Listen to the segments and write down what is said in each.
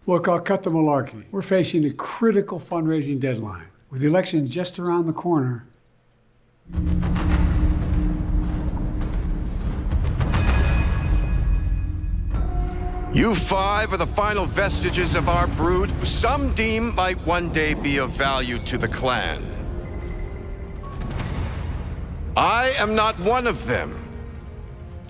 Look, I'll cut the malarkey. We're facing a critical fundraising deadline. With the election just around the corner. You five are the final vestiges of our brood, who some deem might one day be of value to the clan. I am not one of them.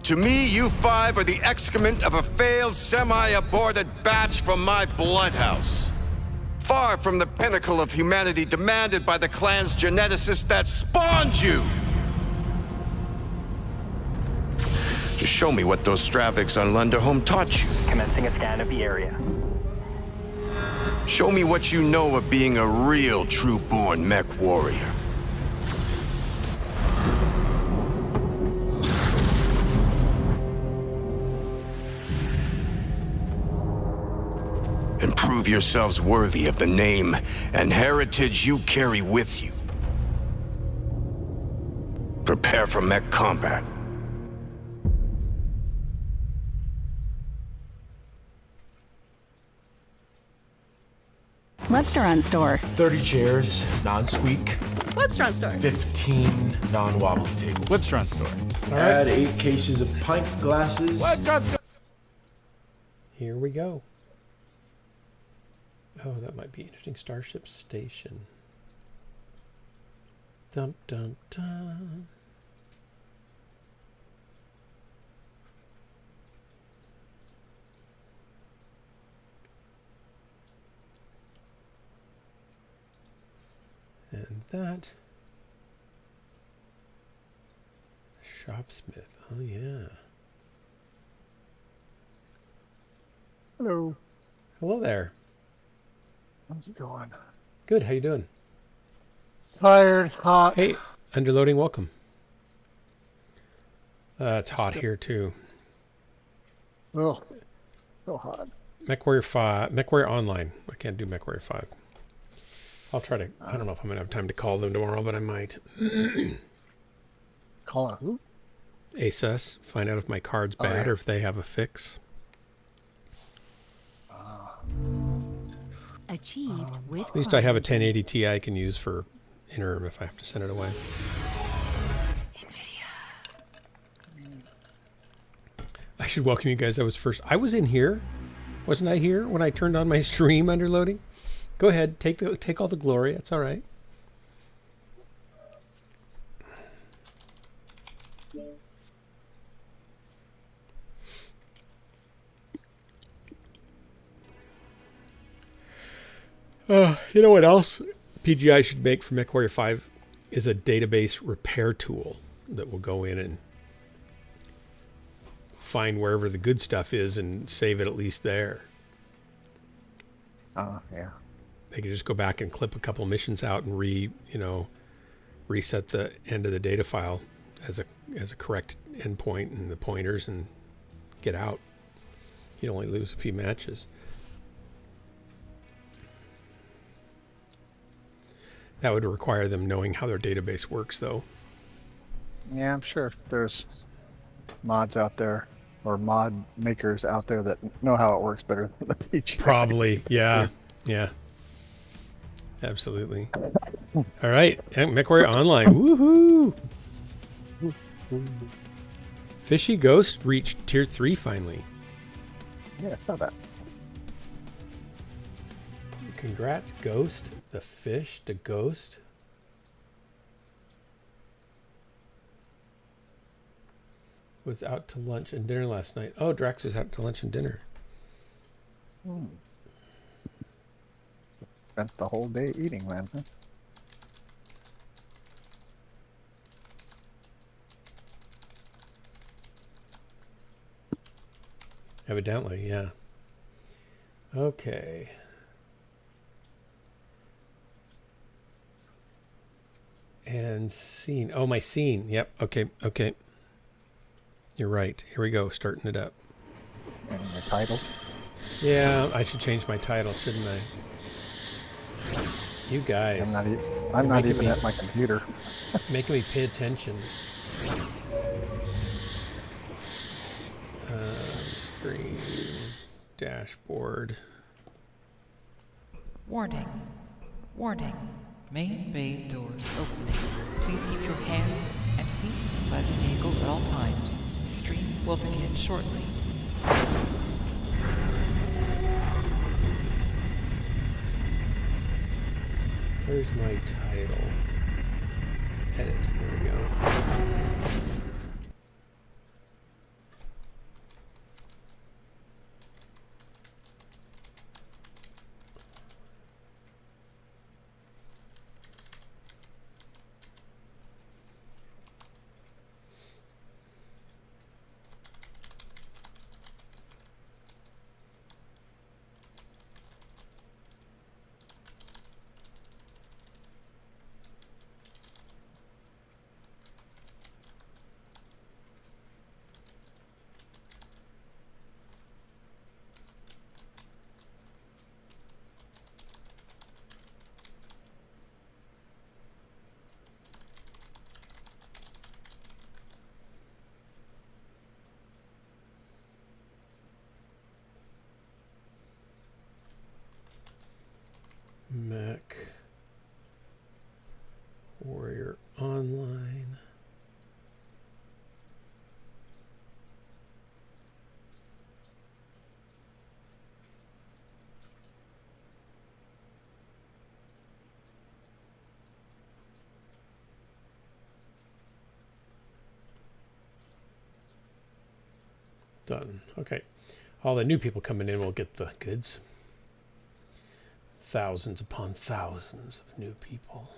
To me, you five are the excrement of a failed, semi-aborted batch from my bloodhouse. Far from the pinnacle of humanity demanded by the clan's geneticist that spawned you! Just show me what those Stravics on Lunderholm taught you. Commencing a scan of the area. Show me what you know of being a real, true-born mech warrior. And prove yourselves worthy of the name and heritage you carry with you. Prepare for mech combat. Restaurant store. 30 chairs, non-squeak. Restaurant store. 15 non-wobbly tables. Restaurant store. All right. Add 8 cases of pint glasses. Restaurant store. Here we go. Oh, that might be interesting. Starship Station. Dum dum dum. And that. Shopsmith. Oh, yeah. Hello. Hello there. How's it going? Good. How you doing? Tired, hot. Hey, underloading. Welcome. It's hot here too. Oh, so hot. MechWarrior 5, MechWarrior Online. I can't do MechWarrior 5. I'll try to. I don't know if I'm gonna have time to call them tomorrow, but I might. Call it who? ASUS. Find out if my card's Oh, bad yeah. or if they have a fix. Achieved with At least I have a 1080 Ti I can use for interim if I have to send it away. I should welcome you guys. I was in here. Wasn't I here when I turned on my stream under loading? Go ahead, take all the glory. It's all right. You know what else PGI should make for MechWarrior 5 is a database repair tool that will go in and find wherever the good stuff is and save it at least there. Oh, yeah. They could just go back and clip a couple missions out and reset the end of the data file as a correct endpoint and the pointers and get out. You'd only lose a few matches. That would require them knowing how their database works, though. Yeah, I'm sure there's mods out there or mod makers out there that know how it works better than the PG. Probably, yeah. Absolutely. All right, MechWarrior Online, woohoo! Fishy Ghost reached Tier 3 finally. Yeah, it's not bad. Congrats, Ghost. The fish, the ghost. Was out to lunch and dinner last night. Oh, Drax was out to lunch and dinner. Spent the whole day eating, man. Huh? Evidently, yeah. Okay. And scene. Oh, my scene. Yep. Okay. You're right. Here we go. Starting it up. And your title. Yeah, I should change my title, shouldn't I? You guys. I'm not making even me- at my computer. Making me pay attention. Screen. Dashboard. Warning. Warning. Main bay doors opening. Please keep your hands and feet inside the vehicle at all times. Stream will begin shortly. Where's my title? Edit. There we go. Mech Warrior Online. Done. Okay. All the new people coming in will get the goods. Thousands upon thousands of new people.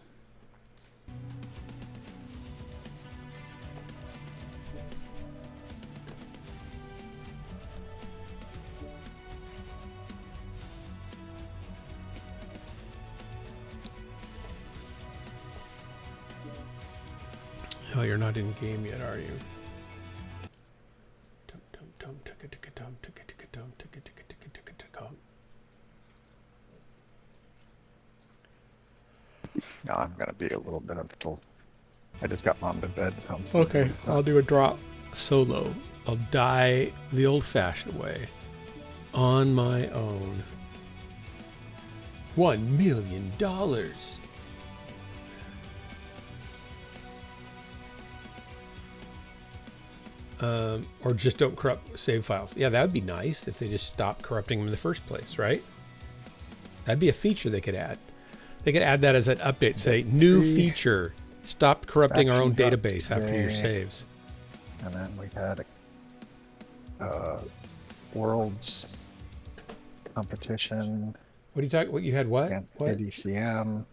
Oh, you're not in game yet, are you? Dum dum dum ticka ticka dum ticka No, I'm gonna be a little bit until I just got mom to bed. So I'm Okay, I'll do a drop solo. I'll die the old-fashioned way, on my own. $1 million. Or just don't corrupt save files. Yeah, that would be nice if they just stopped corrupting them in the first place, right? That'd be a feature they could add. They could add that as an update. Say, new feature. Stop corrupting our own Action drops database after your today. saves. And then we had a worlds competition What are you talking? What you had? What? against What? ADCM.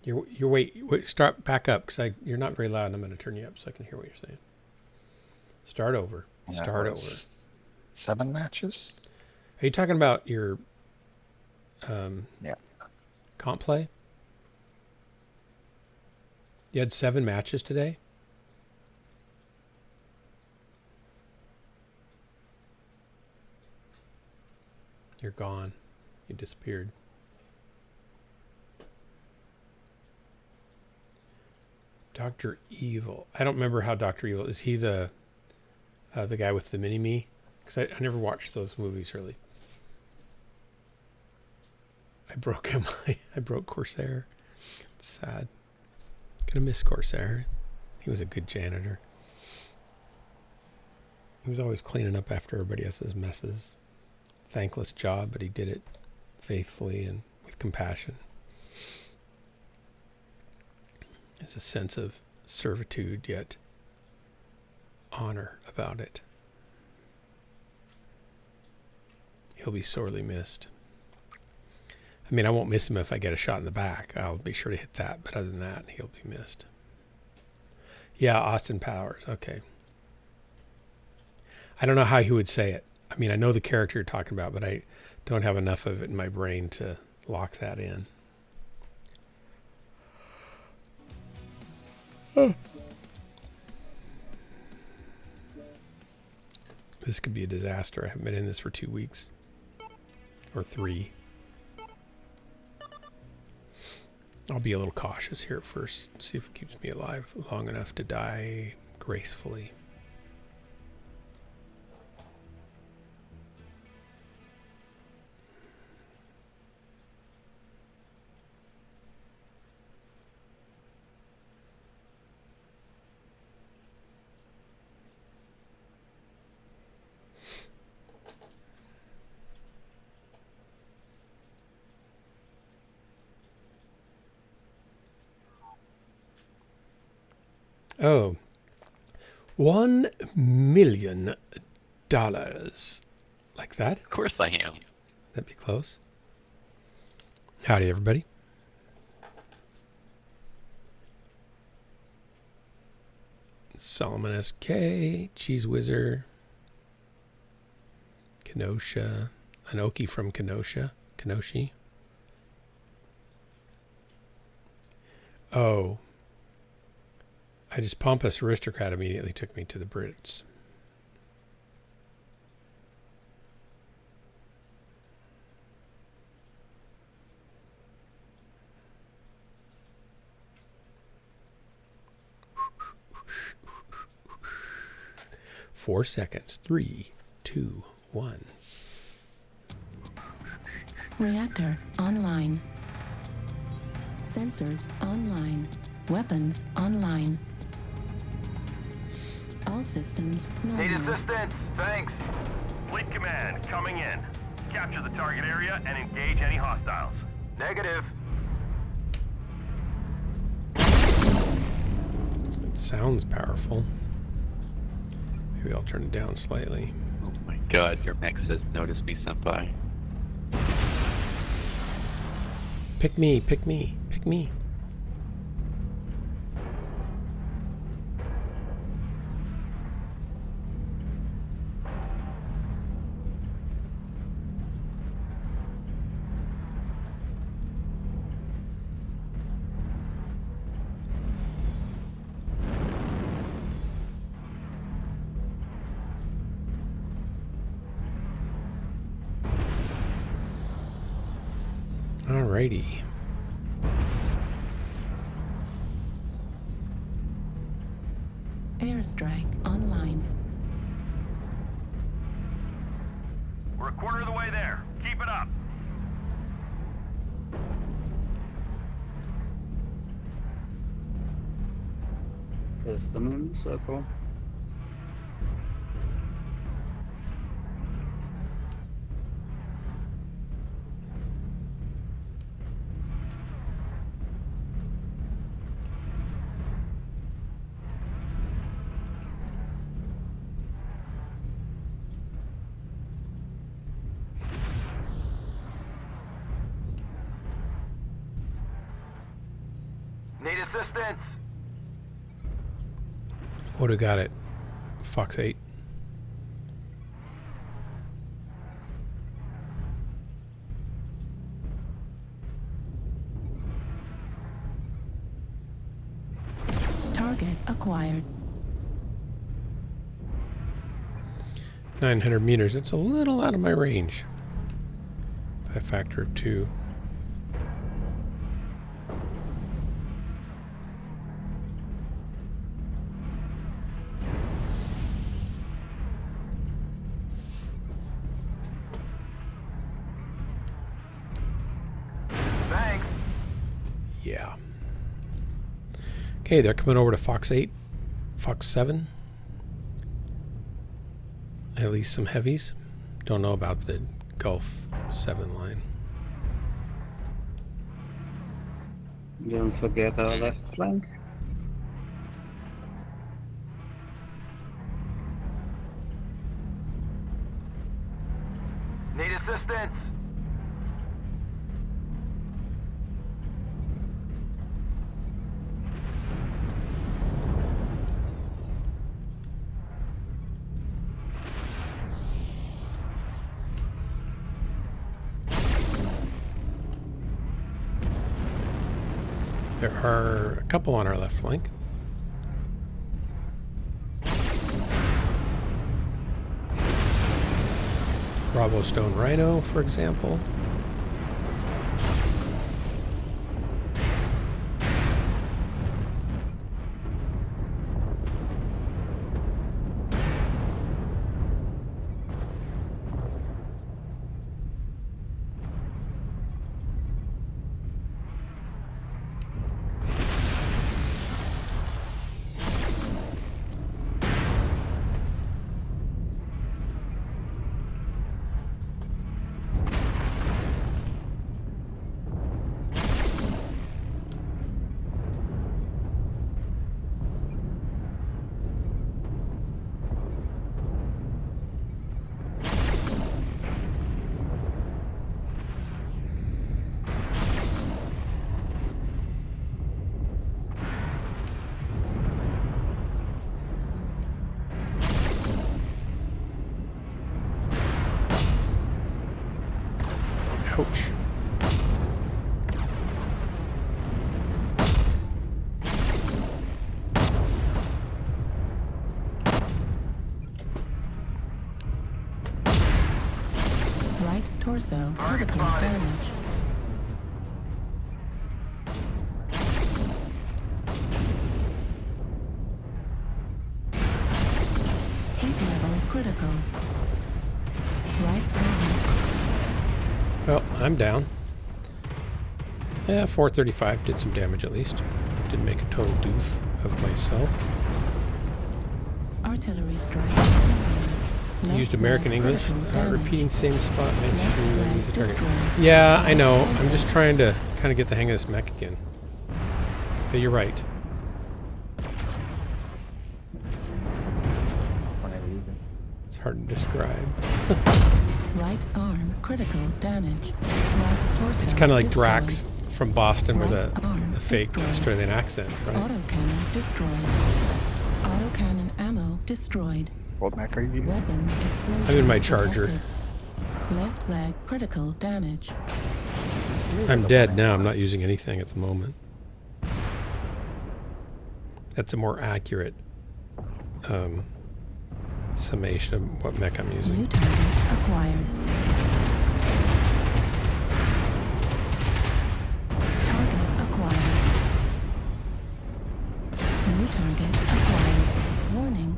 You're wait. Start back up because you're not very loud. And I'm going to turn you up so I can hear what you're saying. Start over. and that Start over. was 7 matches. Are you talking about your Yeah. comp play? You had 7 matches today? You're gone. You disappeared. Dr. Evil. I don't remember how Dr. Evil is. He the guy with the mini-me? Because I never watched those movies really. I broke him. I broke Corsair. It's sad. Gonna miss Corsair. He was a good janitor. He was always cleaning up after everybody else's messes. Thankless job, but he did it faithfully and with compassion. There's a sense of servitude, yet honor about it. He'll be sorely missed. I mean, I won't miss him if I get a shot in the back. I'll be sure to hit that, but other than that, he'll be missed. Yeah, Austin Powers. Okay. I don't know how he would say it. I mean, I know the character you're talking about, but I don't have enough of it in my brain to lock that in. Oh. This could be a disaster. I haven't been in this for 2 weeks. Or 3. I'll be a little cautious here at first. See if it keeps me alive long enough to die gracefully. Oh, $1 million. Like that? Of course I am. That'd be close. Howdy, everybody. Solomon SK, Cheese Whizzer, Kenosha, Anoki from Kenosha, Kenoshi. Oh. I just pompous aristocrat immediately took me to the Brits. Four seconds. 3, 2, 1. Reactor online. Sensors online. Weapons online. All systems normal. Need assistance. Thanks. Fleet Command, coming in. Capture the target area and engage any hostiles. Negative. It sounds powerful. Maybe I'll turn it down slightly. Oh my god, your mech says notice me, senpai. Pick me, pick me, pick me. Alrighty. strike online. We're a quarter of the way there. Keep it up. System in circle. Need assistance? What do we got it? Fox 8. Target acquired. 900 meters. It's a little out of my range. By a factor of 2. Thanks. Yeah. Okay, they're coming over to Fox 8, Fox 7. At least some heavies. Don't know about the Gulf 7 line. Don't forget our left flank. Need assistance? There are a couple on our left flank. Bravo Stone Rhino, for example. Ouch. Right torso Target critical spotted. damage. Heat level critical. Right arm. Well, I'm down. Yeah, 435 did some damage at least. Didn't make a total doof of myself. Artillery strike. Used American English. Repeating same spot. Make Left sure you leg use the target. destroyed. Yeah, I know. I'm just trying to kind of get the hang of this mech again. But you're right. It's hard to describe. Right arm critical damage. Right torso It's kind of like destroyed. Drax from Boston with Right arm a fake destroyed. Australian accent, right? Autocannon destroyed. Autocannon ammo destroyed. What mech are you using? Weapon explosion. I'm in my Charger. detected. Left leg critical damage. I'm dead now. I'm not using anything at the moment. That's a more accurate summation of what mech I'm New using. target acquired. Target acquired. New target acquired. Warning,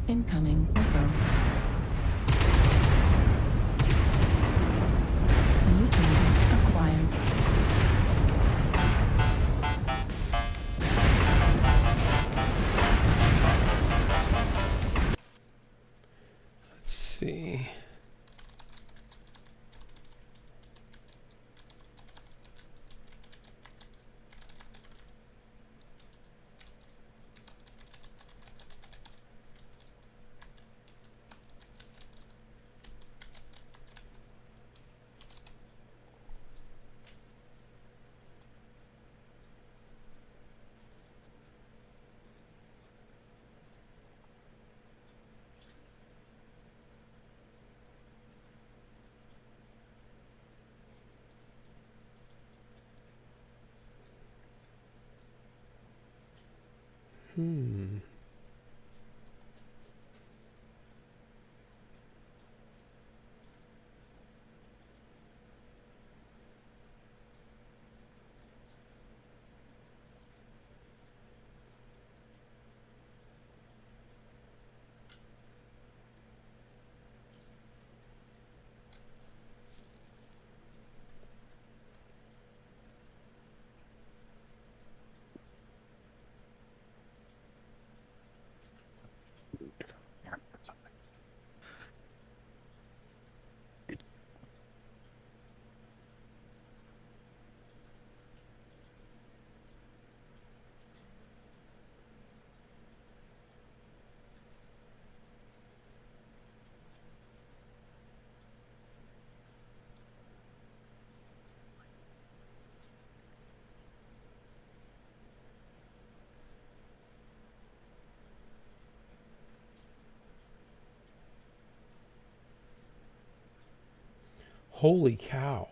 Holy cow.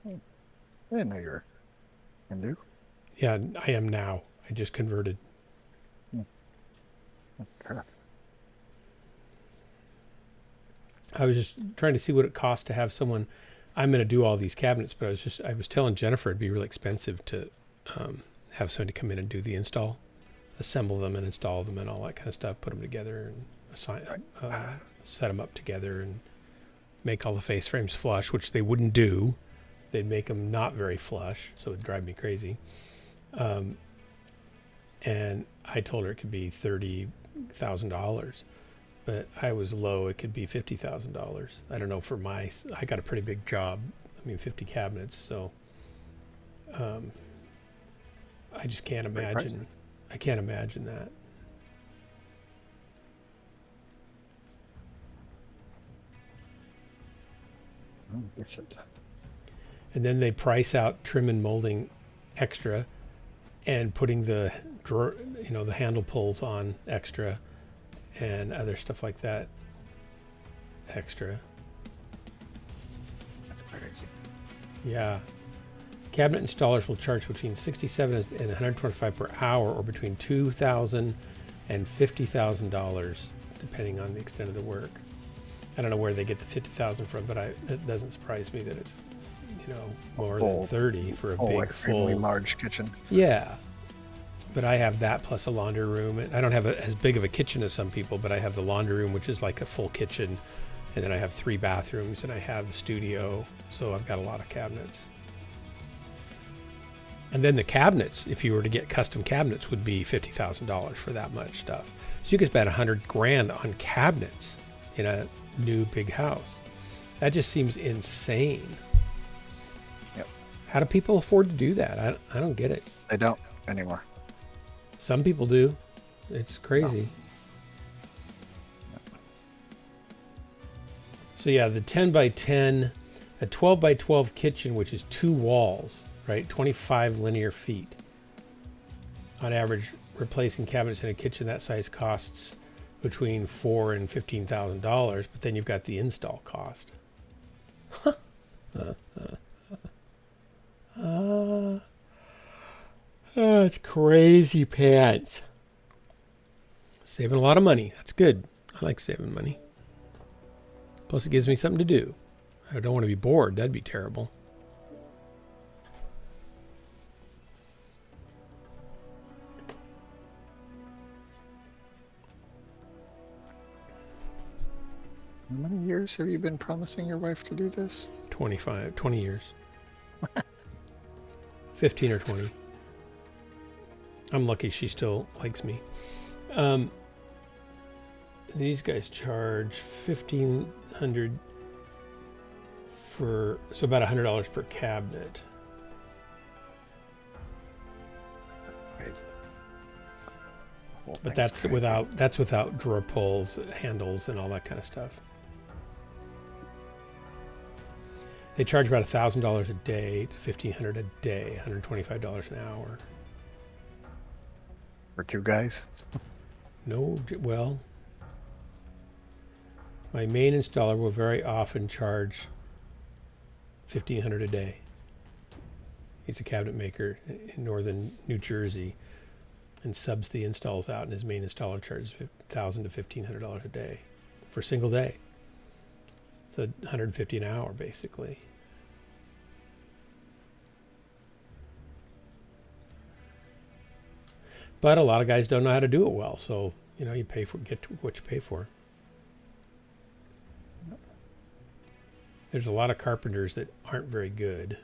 I didn't know you were Hindu. Yeah, I am now. I just converted. Okay. I was just trying to see what it costs to have someone. I'm going to do all these cabinets, but I was telling Jennifer it'd be really expensive to have somebody come in and do the install, assemble them and install them and all that kind of stuff, put them together and set them up together and make all the face frames flush, which they wouldn't do. They'd make them not very flush, so it'd drive me crazy. And I told her it could be $30,000, but I was low. It could be $50,000. I don't know I got a pretty big job. I mean, 50 cabinets. So, I just can't imagine. I can't imagine that. And then they price out trim and molding extra, and putting the drawer, the handle pulls on extra, and other stuff like that extra. That's crazy. Yeah. Cabinet installers will charge between $67 and $125 per hour, or between $2,000 and $50,000, depending on the extent of the work. I don't know where they get the $50,000 from, but it doesn't surprise me that it's more than 30 for a big extremely full large kitchen. Yeah, but I have that plus a laundry room. I don't have as big of a kitchen as some people, but I have the laundry room, which is like a full kitchen, and then I have 3 bathrooms, and I have the studio, so I've got a lot of cabinets. And then the cabinets, if you were to get custom cabinets, would be $50,000 for that much stuff. So you could spend $100,000 on cabinets in a new big house. That just seems insane. Yep. How do people afford to do that? I don't get it. They don't anymore. Some people do. It's crazy. No. So yeah, the 10 by 10, a 12 by 12 kitchen, which is 2 walls, right? 25 linear feet. On average, replacing cabinets in a kitchen that size costs between $4,000 and $15,000, but then you've got the install cost. That's crazy pants. Saving a lot of money. That's good. I like saving money. Plus it gives me something to do. I don't want to be bored. That'd be terrible. How many years have you been promising your wife to do this? 20 years. 15 or 20. I'm lucky she still likes me. These guys charge $1,500 so about $100 per cabinet. Crazy. But that's without drawer pulls, handles, and all that kind of stuff. They charge about $1,000 a day to $1,500 a day, $125 an hour. For 2 guys? No, well, my main installer will very often charge $1,500 a day. He's a cabinet maker in northern New Jersey, and subs the installs out, and his main installer charges $1,000 to $1,500 a day for a single day. So $150 an hour, basically. But a lot of guys don't know how to do it well, so you know, you pay for get what you pay for. There's a lot of carpenters that aren't very good.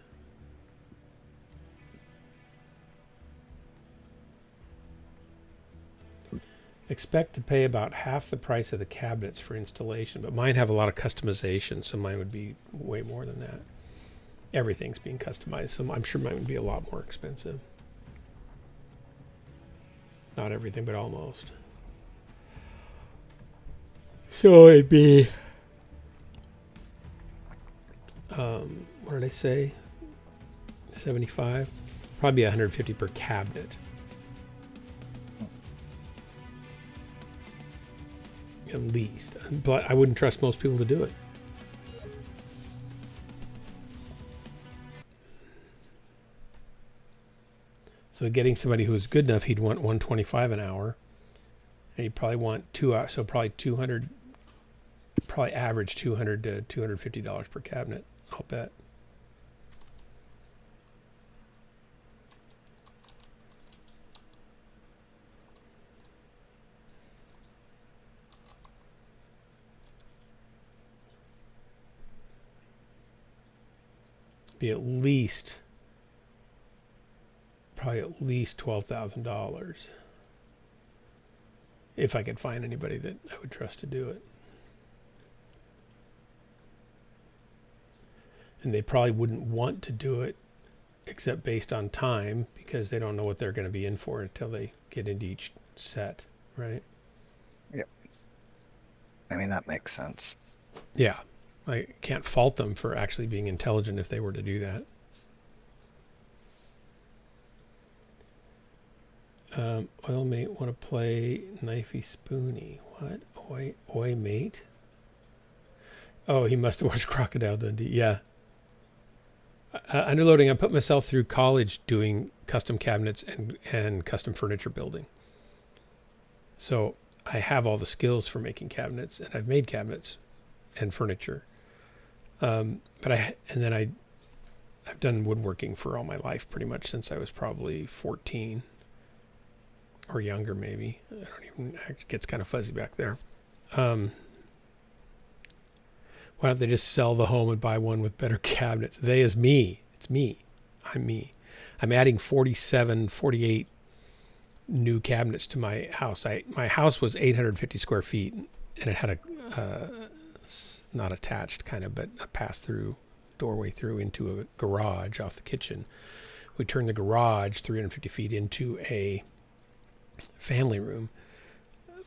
Expect to pay about half the price of the cabinets for installation, but mine have a lot of customization, so mine would be way more than that. Everything's being customized, so I'm sure mine would be a lot more expensive. Not everything, but almost. So it'd be, what did I say? 75? Probably 150 per cabinet. At least. But I wouldn't trust most people to do it. So getting somebody who's good enough, he'd want $125 an hour. And he'd probably want 2 hours, so probably 200, probably average $200 to $250 per cabinet, I'll bet. Be at least, probably at least $12,000 if I could find anybody that I would trust to do it. And they probably wouldn't want to do it except based on time, because they don't know what they're going to be in for until they get into each set, right? Yep. I mean, that makes sense. Yeah. I can't fault them for actually being intelligent if they were to do that. Oil mate want to play knifey spoony. What? Oi mate? Oh, he must have watched Crocodile Dundee. Yeah. Underloading. I put myself through college doing custom cabinets and custom furniture building. So I have all the skills for making cabinets, and I've made cabinets and furniture. I've done woodworking for all my life, pretty much since I was probably 14 or younger, maybe. I don't even, it gets kind of fuzzy back there. Why don't they just sell the home and buy one with better cabinets? They is me. It's me. I'm me. I'm adding 48 new cabinets to my house. My house was 850 square feet, and it had a not attached kind of, but a pass-through doorway through into a garage off the kitchen. We turned the garage 350 feet into a family room,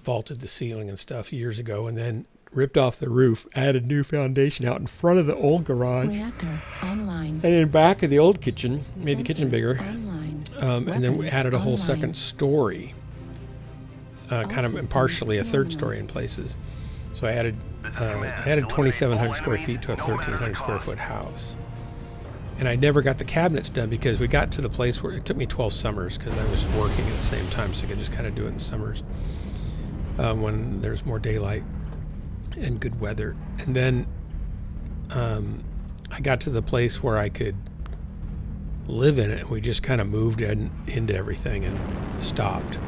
vaulted the ceiling and stuff years ago, and then ripped off the roof, added new foundation out in front of the old garage. Reactor online. And in back of the old kitchen, made the kitchen Sensors bigger. online. And then we added a whole Online. second story, kind of systems partially a third nominal. story in places. So I added 2,700 square feet to a 1,300 square foot house. And I never got the cabinets done because we got to the place where it took me 12 summers because I was working at the same time, so I could just kind of do it in the summers when there's more daylight and good weather. And then I got to the place where I could live in it, and we just kind of moved into everything and stopped.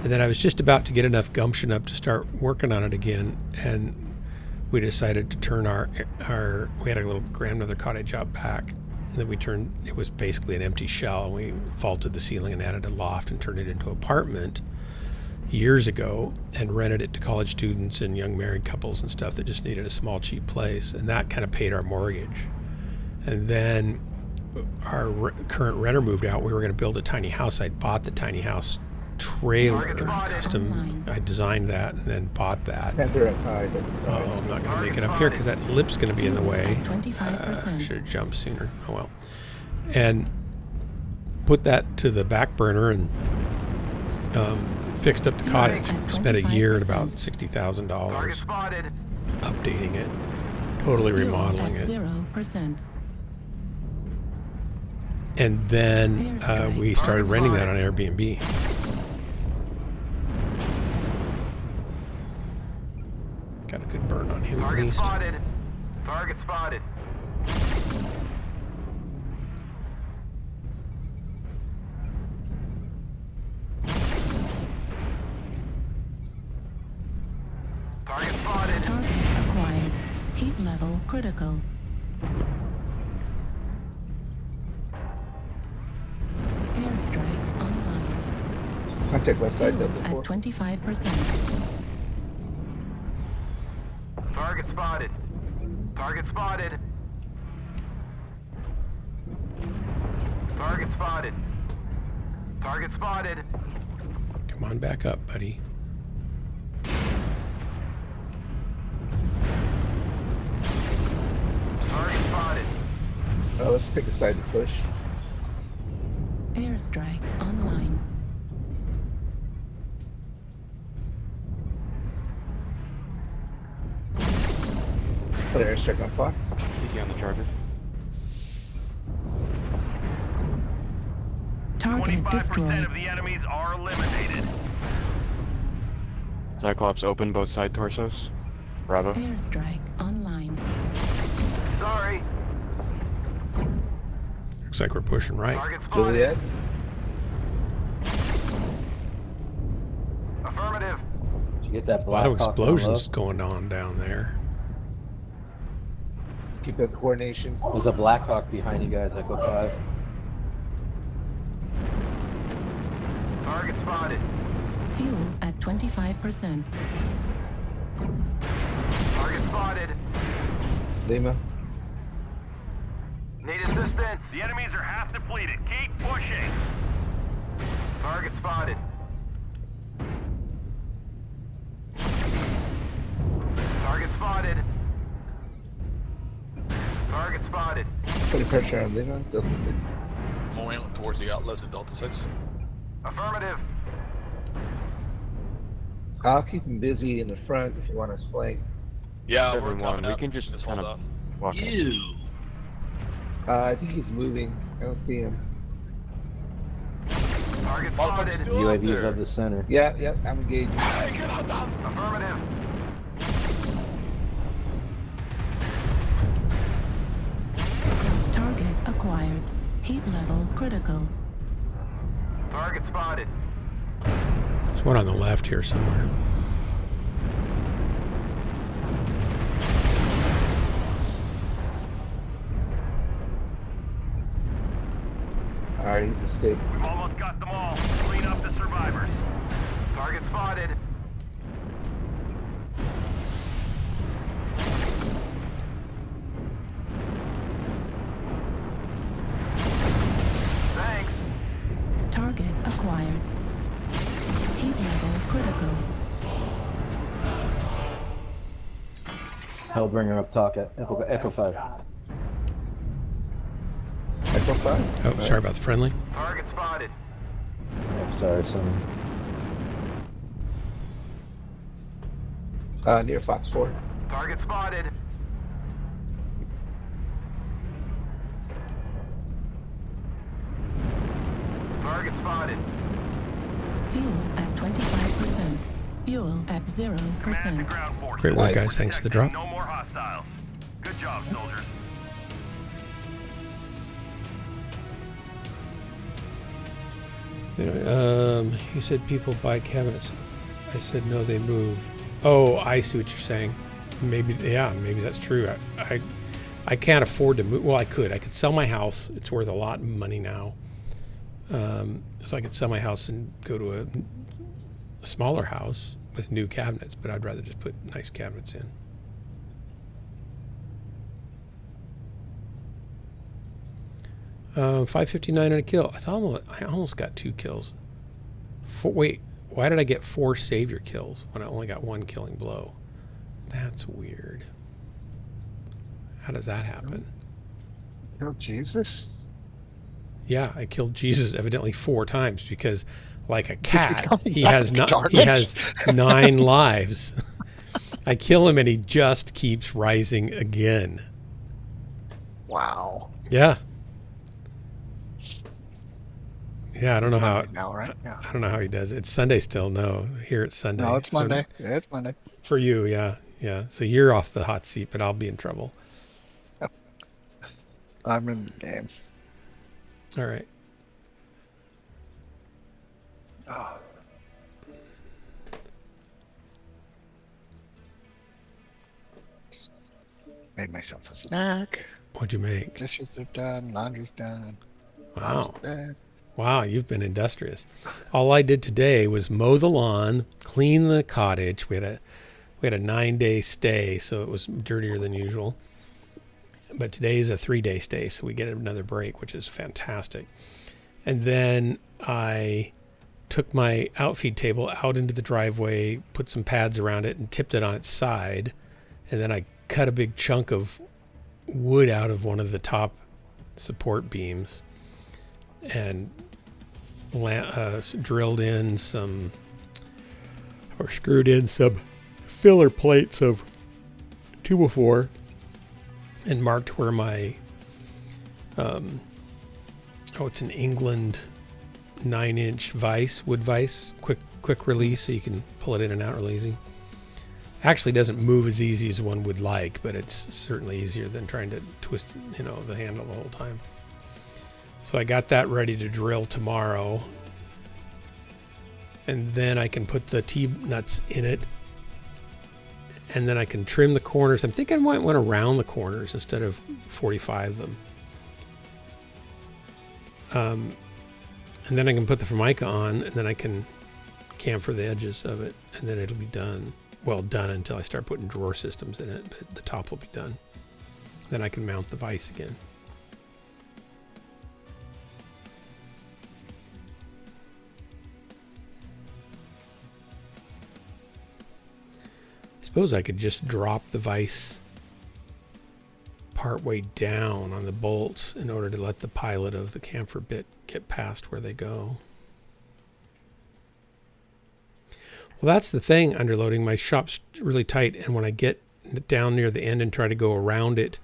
And then I was just about to get enough gumption up to start working on it again, and we decided to turn we had a little grandmother cottage out back that we turned, it was basically an empty shell, and we vaulted the ceiling and added a loft and turned it into an apartment years ago and rented it to college students and young married couples and stuff that just needed a small, cheap place. And that kind of paid our mortgage. And then our current renter moved out. We were going to build a tiny house. I bought the tiny house trailer, custom. I designed that and then bought that. I'm not going to make it up here because that lip's going to be in the way. 25%. Should have jumped sooner. Oh well. And put that to the back burner and fixed up the cottage. Spent a year at about $60,000 updating it, totally remodeling it. 0%. And then we started renting that on Airbnb. Got a good burn on him at Target least. spotted. Target spotted. Target spotted. Target acquired. Heat level critical. Airstrike online. Contact west side Fuel double at four. 25%. Target spotted. Target spotted. Target spotted. Target spotted. Come on back up, buddy. Target spotted. Let's pick a side to push. Airstrike online. Put an airstrike on Fox. on the Charger. Target 25% destroyed. of the enemies are eliminated. Cyclops open both side torsos. Bravo. Airstrike online. Sorry. Looks like we're pushing right. Target spotted. Juliet. Affirmative. Did you get that A lot of Blackhawk explosions going on down there. Keep that coordination. There's a Blackhawk behind you guys, Echo 5. Target spotted. Fuel at 25%. Target spotted. Lima. Need assistance. The enemies are half depleted. Keep pushing. Target spotted. Target spotted. Target spotted. Putting pressure on Lima. Delta 6. Moving towards the outlets of Delta 6. Affirmative. I'll keep him busy in the front if you want us flank. Yeah, everyone, we can just kind of walk in. I think he's moving. I don't see him. Target spotted. UAV above the center. Yeah, yep, I'm engaged. Affirmative. Target acquired. Heat level critical. Target spotted. There's one on the left here somewhere. Alright, he's escaped. We've almost got them all. Clean up the survivors. Target spotted. Thanks. Target acquired. Heat level critical. Hellbringer up top at Echo 5. Echo 5? Oh, sorry about the friendly. Target spotted. Oh, sorry, son. Near Fox 4. Target spotted. Target spotted. Fuel at 25%. Fuel at 0%. Command to ground forces. Great work, guys. Thanks for the drop. No more hostiles. Good job, soldiers. He said people buy cabinets. I said no, they move. Oh, I see what you're saying. Maybe, yeah, maybe that's true. I can't afford to move. Well, I could sell my house. It's worth a lot of money now. So I could sell my house and go to a smaller house with new cabinets, but I'd rather just put nice cabinets in. $5.59 on a kill. I almost got 2 kills. Wait, why did I get 4 savior kills when I only got 1 killing blow? That's weird. How does that happen? Oh, Jesus? Yeah, I killed Jesus evidently 4 times because, like a cat, he back, has darn he it. has 9 lives. I kill him and he just keeps rising again. Wow. Yeah. Yeah, I don't know how. Monday now, right? Yeah. I don't know how he does it. It's Sunday still. No, here it's Sunday. No, it's So Monday. Yeah, it's Monday. for you. Yeah, yeah. So you're off the hot seat, but I'll be in trouble. I'm in the game. All right. Oh. Made myself a snack. What'd you make? Dishes are done. Laundry's done. Wow. Mom's bed. Wow, you've been industrious. All I did today was mow the lawn, clean the cottage. We had a 9-day stay, so it was dirtier than usual. But today is a 3-day stay, so we get another break, which is fantastic. And then I took my outfeed table out into the driveway, put some pads around it, and tipped it on its side. And then I cut a big chunk of wood out of one of the top support beams and drilled in some, or screwed in some filler plates of 2x4 and marked where my it's an England 9-inch vise, wood vise, quick release, so you can pull it in and out real easy. Actually doesn't move as easy as one would like, but it's certainly easier than trying to twist, the handle the whole time. So I got that ready to drill tomorrow. And then I can put the T-nuts in it. And then I can trim the corners. I'm thinking I might want to round the corners instead of 45 them. And then I can put the Formica on, and then I can chamfer the edges of it, and then it'll be done. Well, done until I start putting drawer systems in it, but the top will be done. Then I can mount the vise again. I suppose I could just drop the vise part way down on the bolts in order to let the pilot of the chamfer bit get past where they go. Well, that's the thing, underloading. My shop's really tight, and when I get down near the end and try to go around it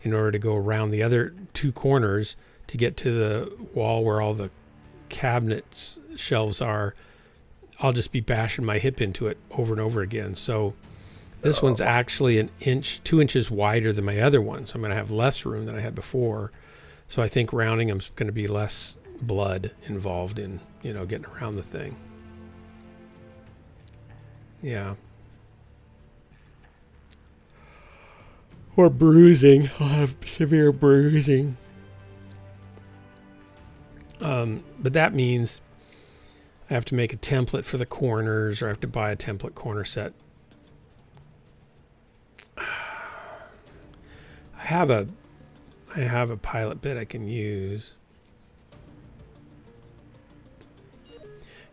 in order to go around the other two corners to get to the wall where all the cabinets shelves are, I'll just be bashing my hip into it over and over again. So this one's actually 2 inches wider than my other one, so I'm going to have less room than I had before. So I think rounding them's going to be less blood involved in, getting around the thing. Yeah. Or bruising. I'll have severe bruising. But that means I have to make a template for the corners, or I have to buy a template corner set. I have a pilot bit I can use.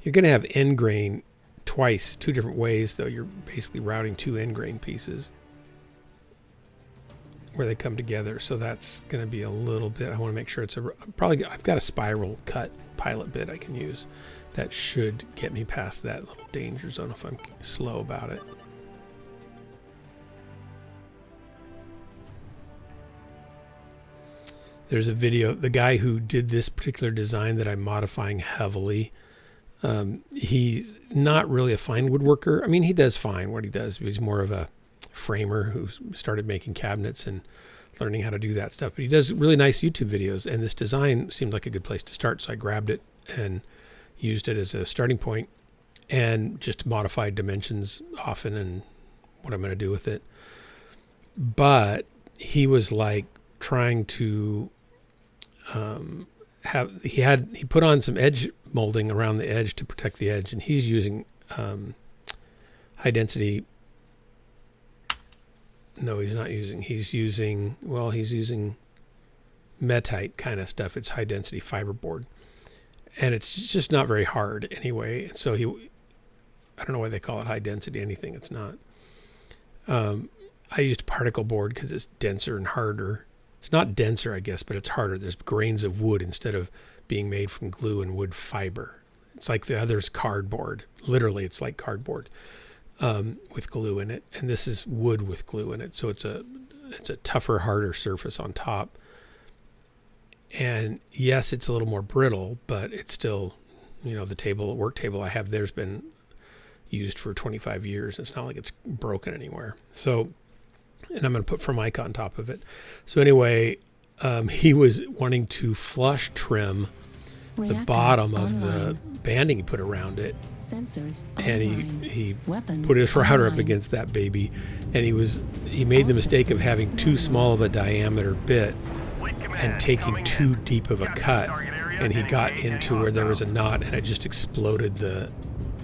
You're going to have end grain twice, 2 different ways, though. You're basically routing 2 end grain pieces where they come together. So that's going to be a little bit, I want to make sure it's I've got a spiral cut pilot bit I can use. That should get me past that little danger zone if I'm slow about it. There's a video, the guy who did this particular design that I'm modifying heavily, he's not really a fine woodworker. I mean, he does fine what he does. He's more of a framer who started making cabinets and learning how to do that stuff. But he does really nice YouTube videos, and this design seemed like a good place to start. So I grabbed it and used it as a starting point and just modified dimensions often and what I'm going to do with it. But he was like trying to he put on some edge molding around the edge to protect the edge, and he's using high density. No, he's not using. He's using metite kind of stuff. It's high density fiberboard, and it's just not very hard anyway. And so I don't know why they call it high density anything. It's not. I used particle board because it's denser and harder. It's not denser, I guess, but it's harder. There's grains of wood instead of being made from glue and wood fiber. It's like the other's cardboard. Literally, it's like cardboard with glue in it, and this is wood with glue in it. So it's a tougher, harder surface on top. And yes, it's a little more brittle, but it's still, you know, the work table I have there's been used for 25 years. It's not like it's broken anywhere. So, and I'm going to put Formica on top of it. So anyway, he was wanting to flush trim the bottom of the banding he put around it. Sensors And online. he Weapons put his router up online. against that baby, and he made the mistake of having too small of a diameter bit and taking too deep of a cut, and he got into where there was a knot, and it just exploded the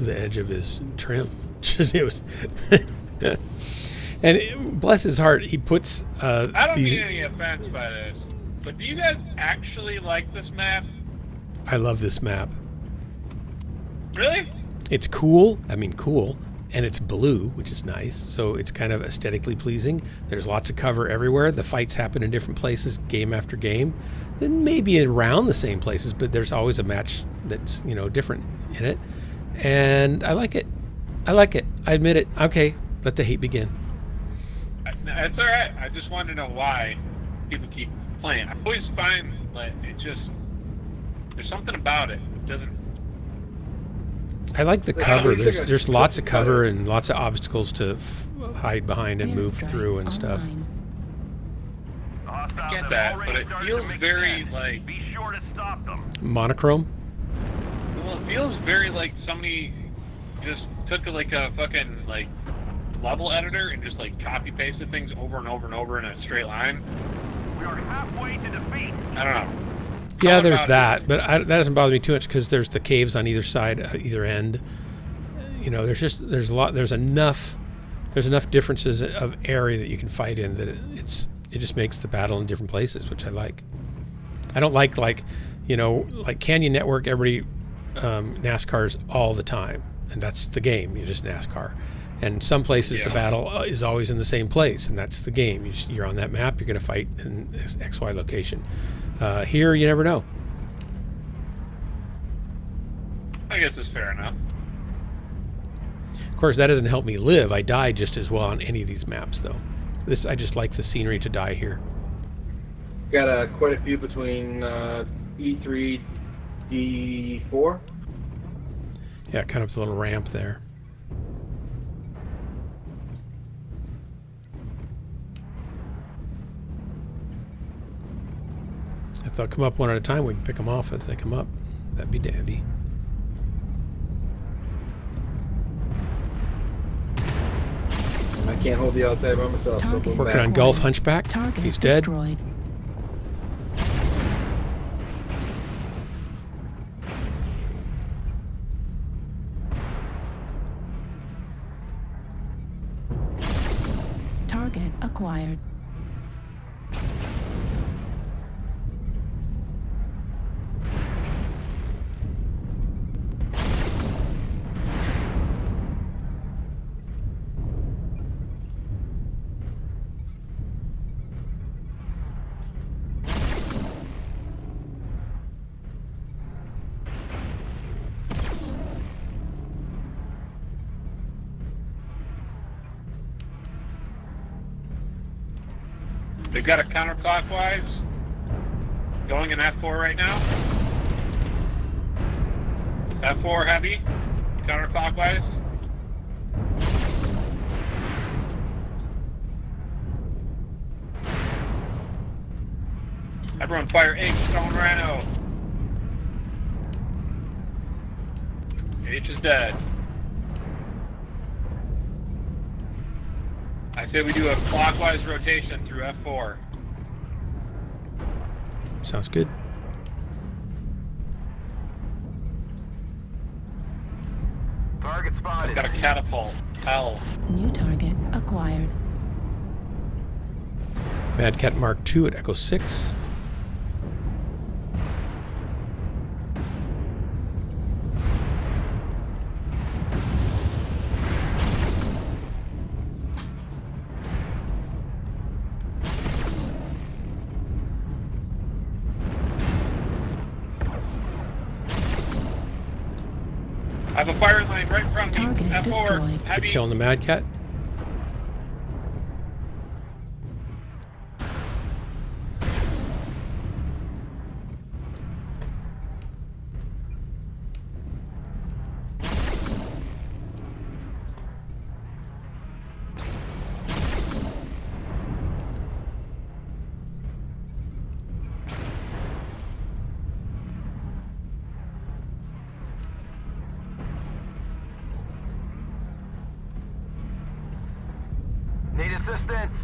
edge of his trim. It was and bless his heart, he puts I don't these. mean any offense by this, but do you guys actually like this map? I love this map. Really? It's cool. I mean, cool. And it's blue, which is nice. So it's kind of aesthetically pleasing. There's lots of cover everywhere. The fights happen in different places, game after game. Then maybe around the same places, but there's always a match that's, you know, different in it. And I like it. I like it. I admit it. Okay, let the hate begin. It's all right. I just wanted to know why people keep playing. I always find like it just there's something about it. It doesn't. I like the cover. There's lots of cover and lots of obstacles to hide behind and move through and stuff. I get that, but it feels very like Be sure to stop them. Monochrome. well, it feels very like somebody just took like a fucking like level editor and just like copy pasted things over and over and over in a straight line. We are halfway to defeat. I don't know. Yeah, there's that, but that doesn't bother me too much because there's the caves on either side, either end. You know, there's enough differences of area that you can fight in that it just makes the battle in different places, which I like. I don't like you know, like Canyon Network, everybody NASCARs all the time, and that's the game. You just NASCAR. And some places the battle is always in the same place, and that's the game. You're on that map. You're going to fight in XY location. Here, you never know. I guess it's fair enough. Of course, that doesn't help me live. I die just as well on any of these maps, though. I just like the scenery to die here. Got quite a few between E3, D4. Yeah, kind of a little ramp there. If they'll come up one at a time, we can pick them off as they come up. That'd be dandy. I can't hold the outside by myself. So Working on Gulf Hunchback. Target He's dead. destroyed. Target acquired. They've got a counterclockwise going in F4 right now. F4 heavy, counterclockwise. Everyone fire H, Stone Rhino. H is dead. I say we do a clockwise rotation through F4. Sounds good. Target spotted. Got a catapult. Hell. New target acquired. Mad Cat Mark II at Echo 6. I have a firing line right in front of me. Target F4, destroyed. heavy. Killing the Mad Cat. Need assistance?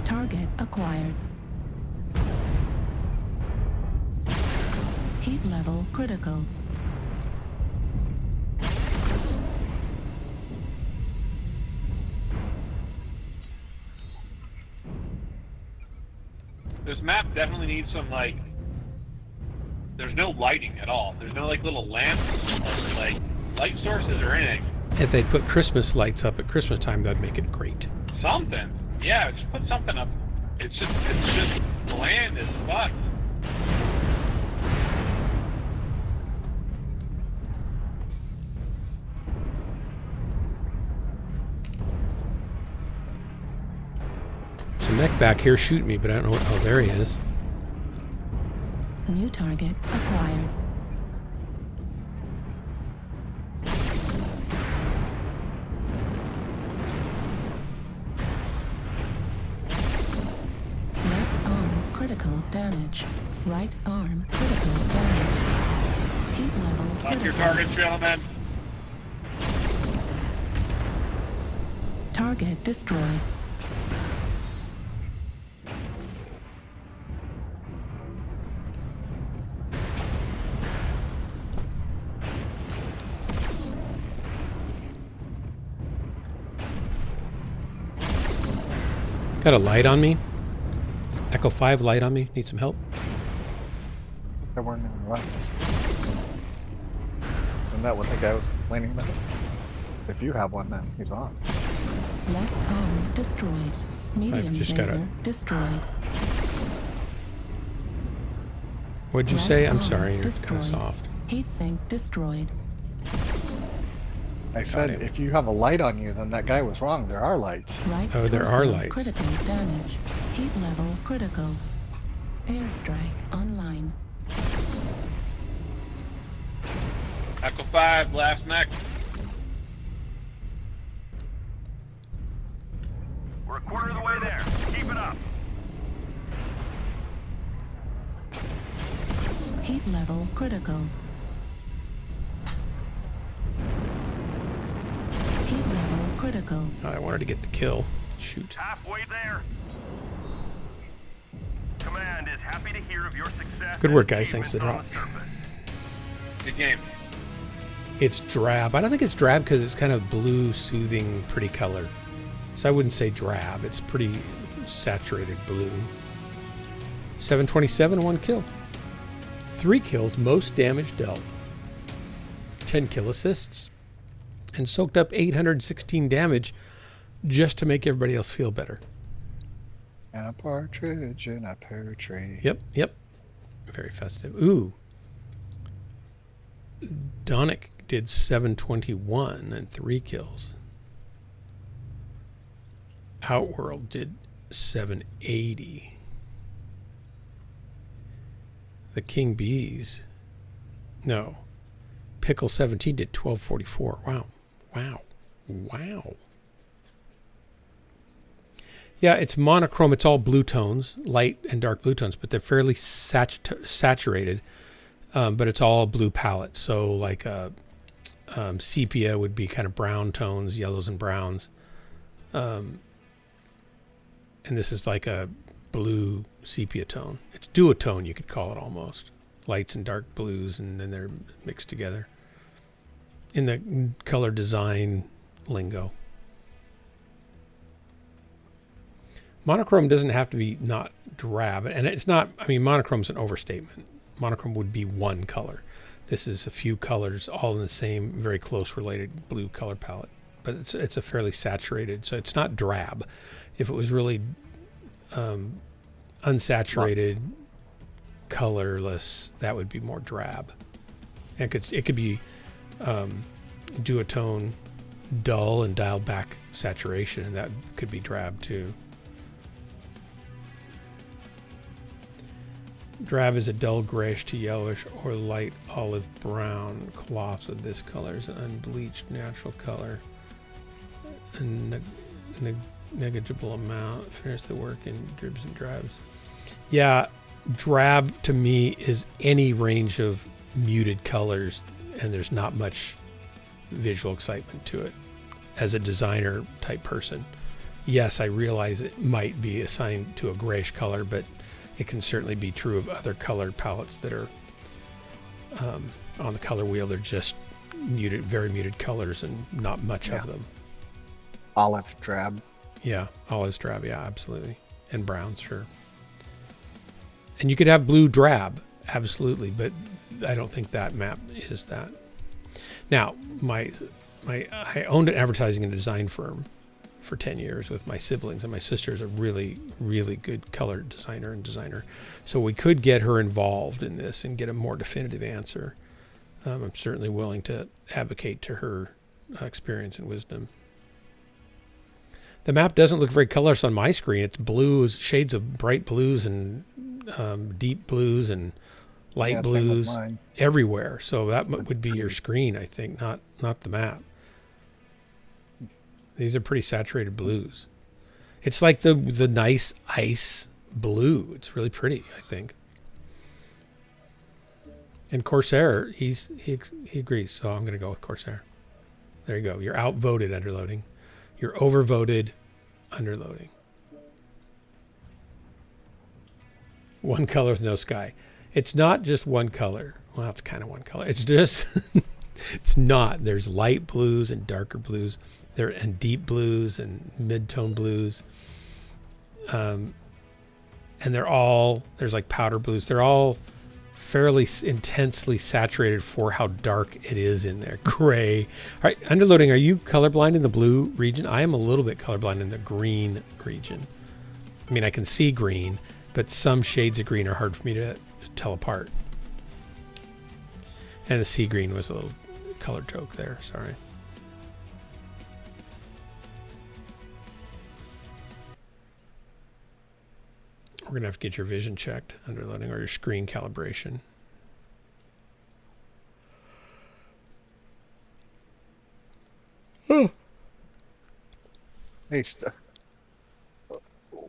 Target acquired. Heat level critical. This map definitely needs some, like, there's no lighting at all. There's no, like, little lamps or, like, light sources or anything. If they'd put Christmas lights up at Christmas time, that'd make it great. Something. Yeah, just put something up. It's just bland as fuck. There's a mech back here shooting me, but I don't know what. Oh, there he is. New target acquired. Left arm critical damage. Right arm critical damage. Heat level Lock your critical. targets, gentlemen. Target destroyed. Got a light on me. Echo 5 light on me. Need some help. There weren't any lights. Isn't that what the guy was complaining about? If you have one, then he's on. Left arm destroyed. Medium just laser gotta- destroyed. What'd you Right say? I'm arm sorry, you're destroyed. kind of soft. Heat sink destroyed. I said him. if you have a light on you, then that guy was wrong. There are lights. Right Oh, there are torso lights. critical damage. Heat level critical. Airstrike online. Echo 5, last mech. We're a quarter of the way there. Keep it up. Heat level critical. Heat level critical. Oh, I wanted to get the kill. Shoot. Halfway there. Command is happy to hear of your success. Good work, guys. Thanks for the drop. Good game. It's drab. I don't think it's drab because it's kind of blue, soothing, pretty color. So I wouldn't say drab. It's pretty saturated blue. 727, 1 kill. 3 kills, most damage dealt. 10 kill assists. And soaked up 816 damage just to make everybody else feel better. And a partridge in a pear tree. Yep, yep. Very festive. Ooh. Donick did 721 and 3 kills. Outworld did 780. The King Bees. No. Pickle 17 did 1244. Wow. Wow. Wow. Yeah, it's monochrome. It's all blue tones, light and dark blue tones, but they're fairly saturated. But it's all blue palette. So like sepia would be kind of brown tones, yellows and browns. And this is like a blue sepia tone. It's duotone, you could call it almost. Lights and dark blues, and then they're mixed together in the color design lingo. Monochrome doesn't have to be not drab, and it's not, I mean, monochrome's an overstatement. Monochrome would be one color. This is a few colors all in the same, very close related blue color palette. But it's a fairly saturated, so it's not drab. If it was really unsaturated, colorless, that would be more drab. It could be duotone, dull and dialed back saturation, and that could be drab too. Drab is a dull grayish to yellowish or light olive brown cloth of this color is an unbleached natural color. A negligible amount. Finish the work in dribs and drabs. Yeah, drab to me is any range of muted colors, and there's not much visual excitement to it. As a designer type person, yes, I realize it might be assigned to a grayish color, but it can certainly be true of other color palettes that are on the color wheel. They're just muted, very muted colors, and not much of them. Olive drab. Yeah, olive drab. Yeah, absolutely, and browns, sure. And you could have blue drab, absolutely, but I don't think that map is that. Now, I owned an advertising and design firm for 10 years with my siblings, and my sister is a really, really good color designer. So we could get her involved in this and get a more definitive answer. I'm certainly willing to advocate to her experience and wisdom. The map doesn't look very colorless on my screen. It's blues, shades of bright blues and deep blues and light blues everywhere. So that would be your screen, I think, not the map. These are pretty saturated blues. It's like the nice ice blue. It's really pretty, I think. And Corsair, he agrees, so I'm going to go with Corsair. There you go. You're outvoted, underloading. You're overvoted, underloading. One color with no sky. It's not just one color. Well, it's kind of one color. It's just, it's not. There's light blues and darker blues. And deep blues and mid-tone blues. And they're all, there's like powder blues. They're all fairly intensely saturated for how dark it is in there. Gray. All right, underloading, are you colorblind in the blue region? I am a little bit colorblind in the green region. I mean, I can see green, but some shades of green are hard for me to tell apart. And the sea green was a little color joke there, sorry. We're going to have to get your vision checked, underloading, or your screen calibration. Oh. Hey,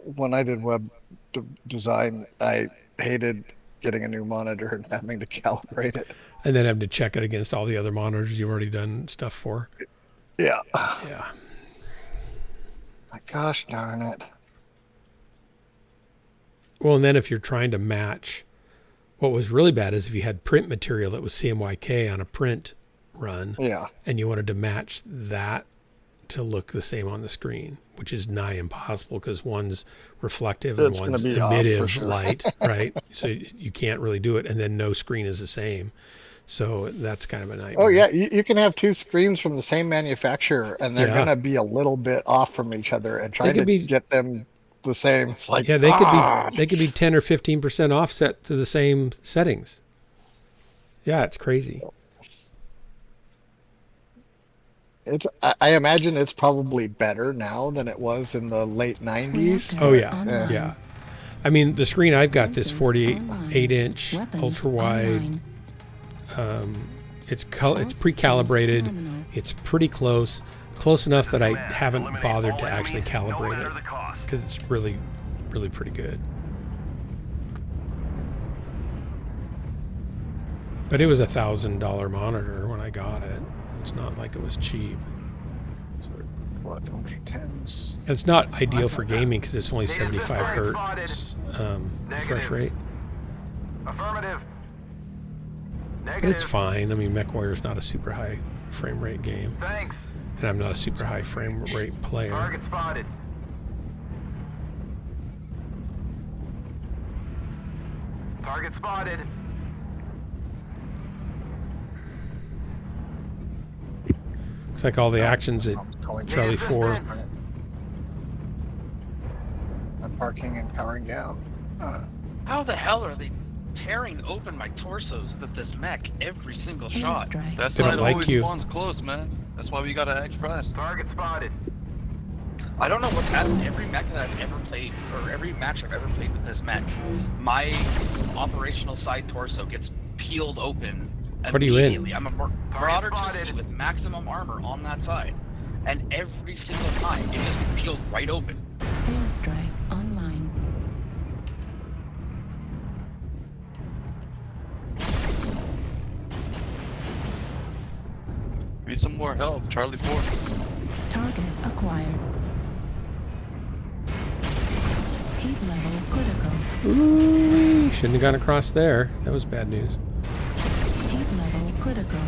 when I did web design, I hated getting a new monitor and having to calibrate it. And then having to check it against all the other monitors you've already done stuff for. Yeah. Yeah. My gosh darn it. Well, and then if you're trying to match, what was really bad is if you had print material that was CMYK on a print run, and you wanted to match that to look the same on the screen, which is nigh impossible because one's reflective and one's emittive light, right? So you can't really do it, and then no screen is the same. So that's kind of a nightmare. Oh yeah, you can have two screens from the same manufacturer, and they're going to be a little bit off from each other, and trying to get them the same. It's like, yeah, they could be 10 or 15% offset to the same settings. Yeah, it's crazy. I imagine it's probably better now than it was in the late 90s. Oh yeah. I mean, the screen I've got, this 48-inch ultra wide. It's pre-calibrated. It's pretty close enough that I haven't bothered to actually calibrate it because it's really, really pretty good. But it was $1,000 monitor when I got it. It's not like it was cheap. So what, Ultra 10s? And it's not ideal for gaming because it's only 75 hertz refresh rate. Affirmative. But it's fine. I mean, MechWarrior's not a super high frame rate game. Thanks. And I'm not a super high frame rate player. Target spotted. Target spotted. Looks like all the actions at Charlie 4. I'm parking and powering down. How the hell are they tearing open my torsos with this mech every single shot? That's They why don't it like always you. spawns close, man. That's why we got an extra price. Target spotted. I don't know what's happened. Every mech that I've ever played, or every match I've ever played with this mech, my operational side torso gets peeled open. What are you in? I'm a Marauder 2 with maximum armor on that side, and every single time it just peeled right open. Airstrike online. need some more help. Charlie 4. Target acquired. Heat level critical. Ooh, shouldn't have gone across there. That was bad news. Heat level critical.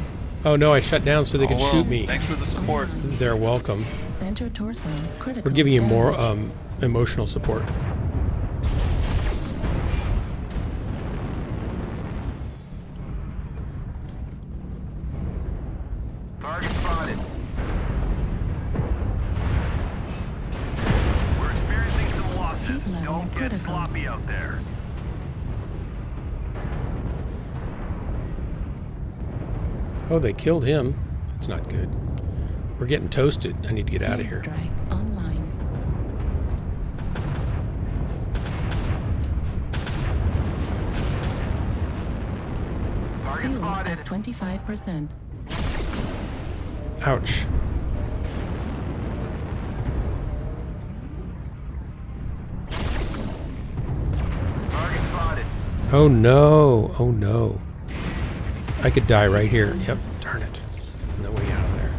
Oh no, I shut down so they could shoot me. Thanks for the support. They're welcome. Center torso critical. We're giving you more damage. emotional support. Target spotted. We're experiencing some losses. Heat level Don't get critical. sloppy out there. Oh, they killed him. That's not good. We're getting toasted. I need to get out of here. Strike online. Target Fuel spotted. at 25%. Ouch. Target spotted. Oh no. Oh no. I could die right here. Yep. Darn it. No way out of there.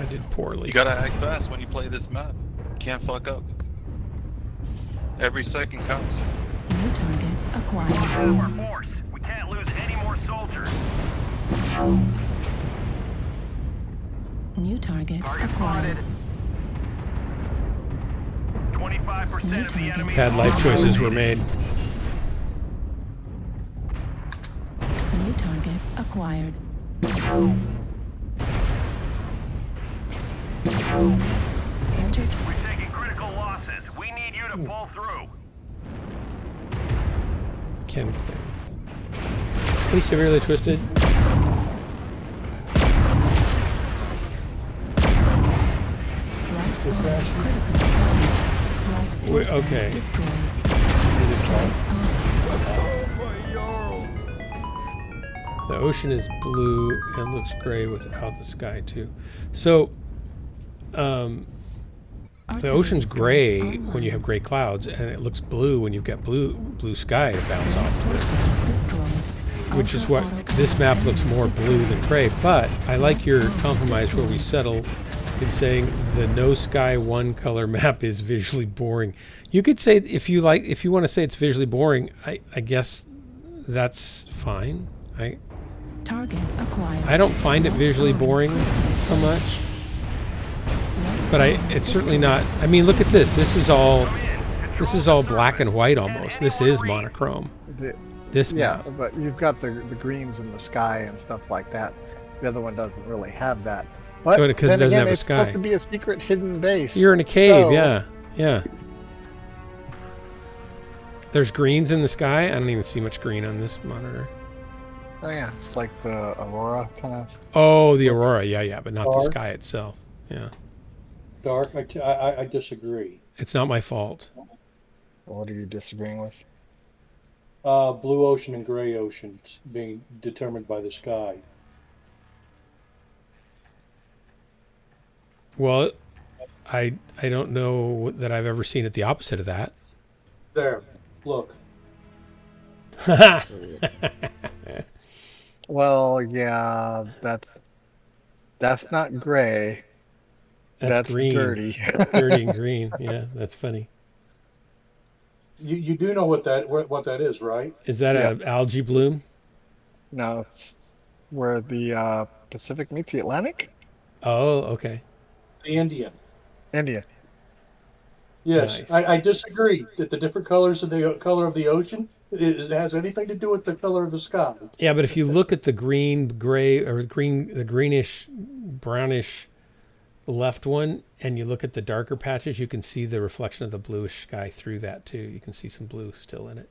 I did poorly. You gotta act fast when you play this map. You can't fuck up. Every second counts. New target acquired. Our force. We can't lose any more soldiers. New target Target acquired. spotted. 25% of the enemy. Bad life choices were made. New target acquired. Entered. We're taking critical losses. We need you to pull through. Can be severely twisted. Right arm critical damage. Right Wait, torso okay. destroyed. The ocean is blue and looks gray without the sky too. So, the ocean's gray when you have gray clouds, and it looks blue when you've got blue sky to bounce off of, which is what this map looks more blue than gray. But I like your compromise where we settle in saying the no sky one color map is visually boring. You could say if you want to say it's visually boring, I guess that's fine. Target acquired. I don't find it visually boring so much. But it's certainly not. I mean, look at this. This is all black and white almost. This is monochrome. This map. But you've got the greens in the sky and stuff like that. The other one doesn't really have that. But Because it then doesn't again, have a it's sky. supposed to be a secret hidden base. You're in a cave, so- yeah. There's greens in the sky. I don't even see much green on this monitor. Oh yeah, it's like the aurora kind of. Oh, the aurora, yeah, but not the Dark. sky itself. Yeah, Dark, I disagree. it's not my fault. What are you disagreeing with? Blue ocean and gray oceans being determined by the sky. Well, I don't know that I've ever seen it the opposite of that. There, look. Well, yeah, that's not gray. That's green. dirty. Dirty and green. Yeah, that's funny. You do know what that is, right? Is that an algae bloom? No, it's where the Pacific meets the Atlantic. Oh, okay. The Indian. India. Yes, Nice. I disagree that the different colors of the color of the ocean it has anything to do with the color of the sky. Yeah, but if you look at the green, gray, or the greenish, brownish left one, and you look at the darker patches, you can see the reflection of the bluish sky through that too. You can see some blue still in it.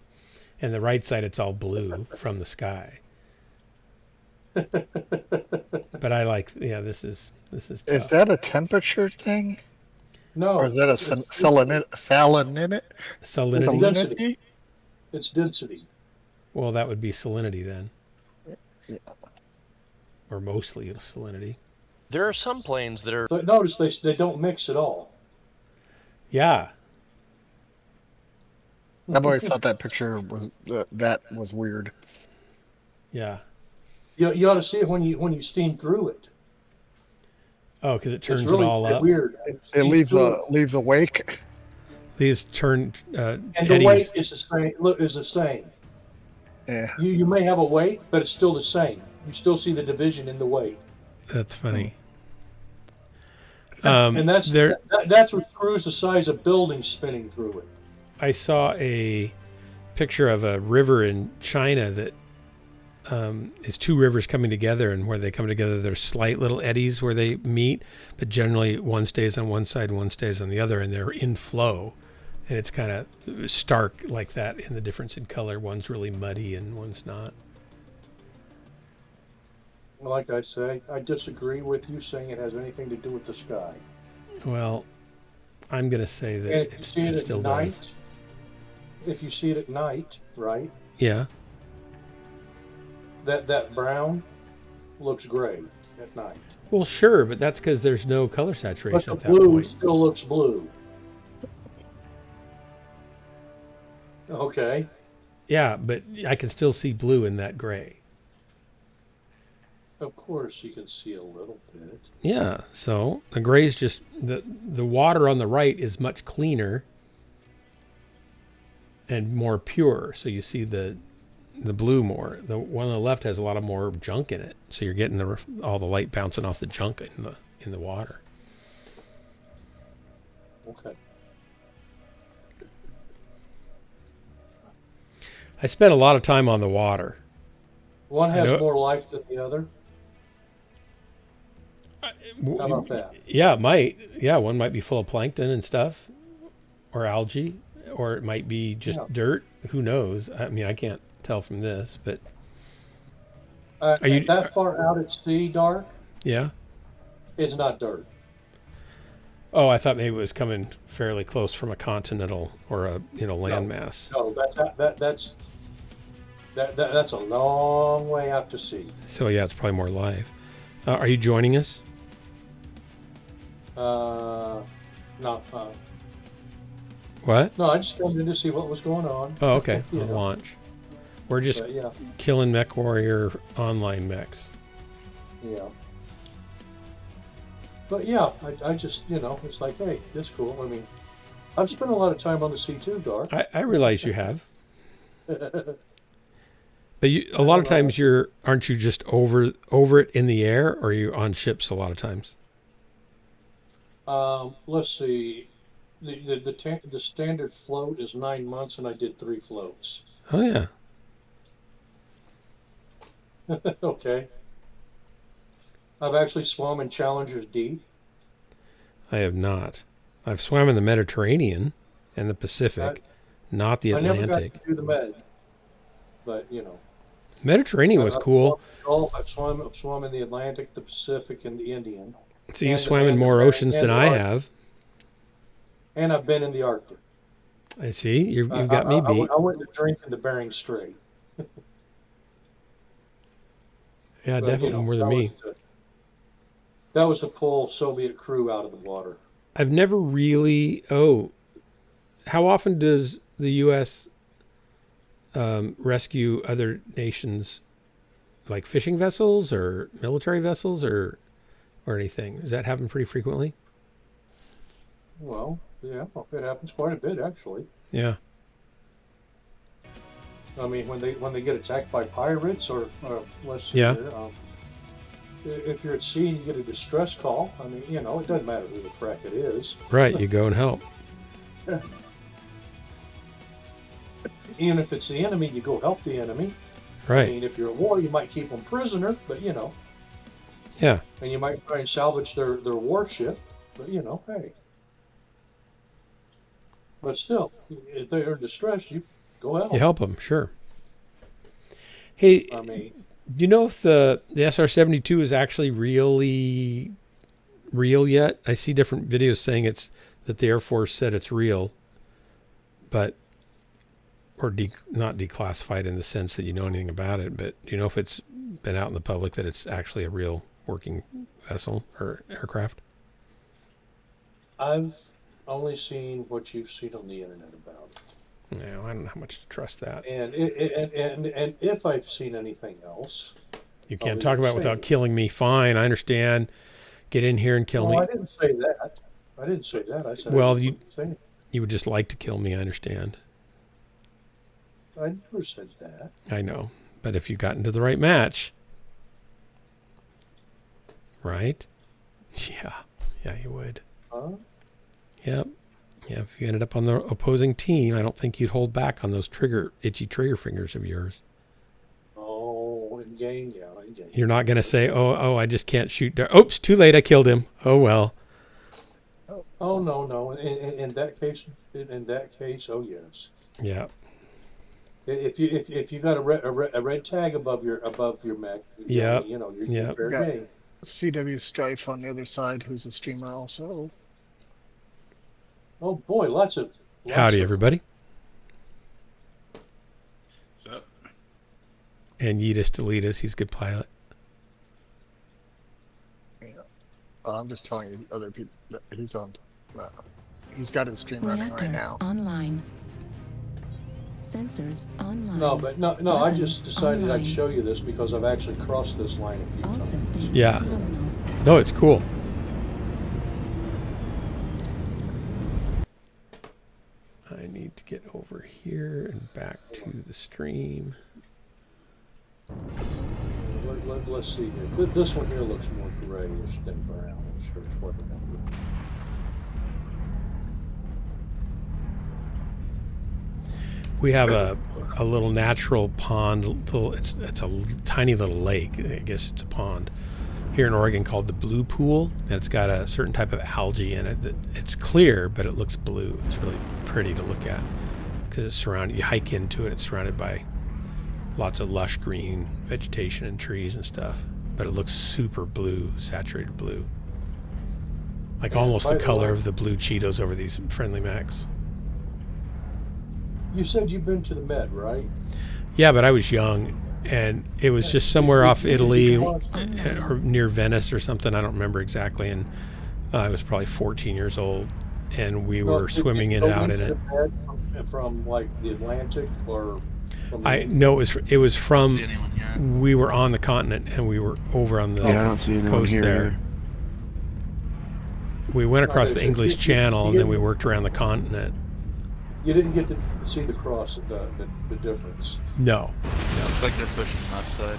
And the right side, it's all blue from the sky. But I like, this is tough. Is that a temperature thing? No. Or is that a salinity? Salinity? Density. It's density. Well, that would be salinity then. Yeah. Or mostly salinity. There are some planes that are... But notice they don't mix at all. Yeah. I've always thought that picture was that was weird. Yeah. You ought to see it when you steam through it. Oh, because it turns It's really it all up. weird. It leaves a wake. These turn And eddies. the weight is the same. Look, is the same. Yeah. You may have a weight, but it's still the same. You still see the division in the weight. That's funny. And that's what screws the size of buildings spinning through it. I saw a picture of a river in China that is two rivers coming together, and where they come together, there's slight little eddies where they meet, but generally one stays on one side and one stays on the other, and they're in flow. And it's kind of stark like that in the difference in color. One's really muddy and one's not. Like I say, I disagree with you saying it has anything to do with the sky. Well, I'm going to say that And if you see it still at night, does. if you see it at night, right? Yeah. That brown looks gray at night. Well, sure, but that's because there's no color saturation But at the that blue point. still looks blue. Okay. Yeah, but I can still see blue in that gray. Of course, you can see a little bit. Yeah, so the gray is just the water on the right is much cleaner and more pure, so you see the blue more. The one on the left has a lot of more junk in it, so you're getting all the light bouncing off the junk in the water. Okay. I spent a lot of time on the water. One has more life than the other. How about that? Yeah, it might. Yeah, one might be full of plankton and stuff, or algae, or it might be just dirt. Who knows? I mean, I can't tell from this, but Are you that far out at sea, Dark? Yeah. It's not dirt. Oh, I thought maybe it was coming fairly close from a continental or a landmass. No, that's a long way out to sea. So yeah, it's probably more live. Are you joining us? No. What? No, I just come in to see what was going on. Oh, okay. Yeah. On launch. We're just Yeah. killing Mech Warrior online mechs. Yeah. But yeah, I just, it's like, hey, this is cool. I mean, I've spent a lot of time on the sea too, Dark. I realize you have. But a lot of times aren't you just over it in the air, or are you on ships a lot of times? Let's see. The standard float is 9 months, and I did 3 floats. Oh yeah. Okay. I've actually swum in Challenger's Deep. I have not. I've swam in the Mediterranean and the Pacific, not the Atlantic. I never got to do the Med, but Mediterranean was cool. I've swum in the Atlantic, the Pacific, and the Indian. So you swam in more oceans than I have. And I've been in the Arctic. I see. You've got me beat. I went to drink in the Bering Strait. Yeah, but, definitely more than me. That was to pull Soviet crew out of the water. I've never really. Oh, how often does the U.S. Rescue other nations, like fishing vessels or military vessels or anything? Does that happen pretty frequently? Well, yeah, it happens quite a bit actually. Yeah. I mean, when they get attacked by pirates or let's see yeah. Here, if you're at sea and you get a distress call, I mean, it doesn't matter who the frack it is. Right, you go and help. Even if it's the enemy, you go help the enemy. Right. I mean, if you're at war, you might keep them prisoner, but Yeah. And you might try and salvage their warship, but hey. But still, if they're in distress, you go help. You help them, sure. Hey, I mean, do you know if the SR-72 is actually really real yet? I see different videos saying that the Air Force said it's real, but not declassified in the sense that you know anything about it. But do you know if it's been out in the public that it's actually a real working vessel or aircraft? I've only seen what you've seen on the internet about it. No, I don't know how much to trust that. And and if I've seen anything else, You can't talk about it without killing me. Fine, I understand. Get in here and kill me. I didn't say that. I didn't say that. I said Well, I you didn't say anything. you would just like to kill me. I understand. I never said that. I know, but if you got into the right match, right? Yeah, you would. Huh? Yep. Yeah, if you ended up on the opposing team, I don't think you'd hold back on those itchy trigger fingers of yours. Oh, in game, yeah, in game. You're not going to say, oh, I just can't shoot. Oops, too late. I killed him. Oh, well. Oh no. In that case, oh yes. Yeah. If you got a red tag above your mech, yeah, you know, you're fair game. CW Strife on the other side, who's a streamer also. Oh boy, lots of. Howdy, everybody. What's up? And Yeetus Deletus, he's a good pilot. Yeah. I'm just telling you, other people that he's on. He's got his stream running right now. Online. Sensors online. No, but no. I just decided I'd show you this because I've actually crossed this line a few times. Systems yeah. phenomenal. No, it's cool. I need to get over here and back to the stream. Let's see here. This one here looks more grayish than brownish or whatever. We have a little natural pond. It's a tiny little lake. I guess it's a pond here in Oregon called the Blue Pool, and it's got a certain type of algae in it. It's clear, but it looks blue. It's really pretty to look at because it's surrounded. You hike into it. It's surrounded by lots of lush green vegetation and trees and stuff. But it looks super blue, saturated blue, like almost the color of the blue Cheetos over these friendly mechs. You said you've been to the Med, right? Yeah, but I was young, and it was just somewhere off Italy or near Venice or something. I don't remember exactly. And I was probably 14 years old, and we were swimming in and out in it. From like the Atlantic or? No, it was from. We were on the continent, and we were over on the coast there. We went across the English Channel, and then we worked around the continent. You didn't get to see the cross, the difference. No. It's like they're pushing left side.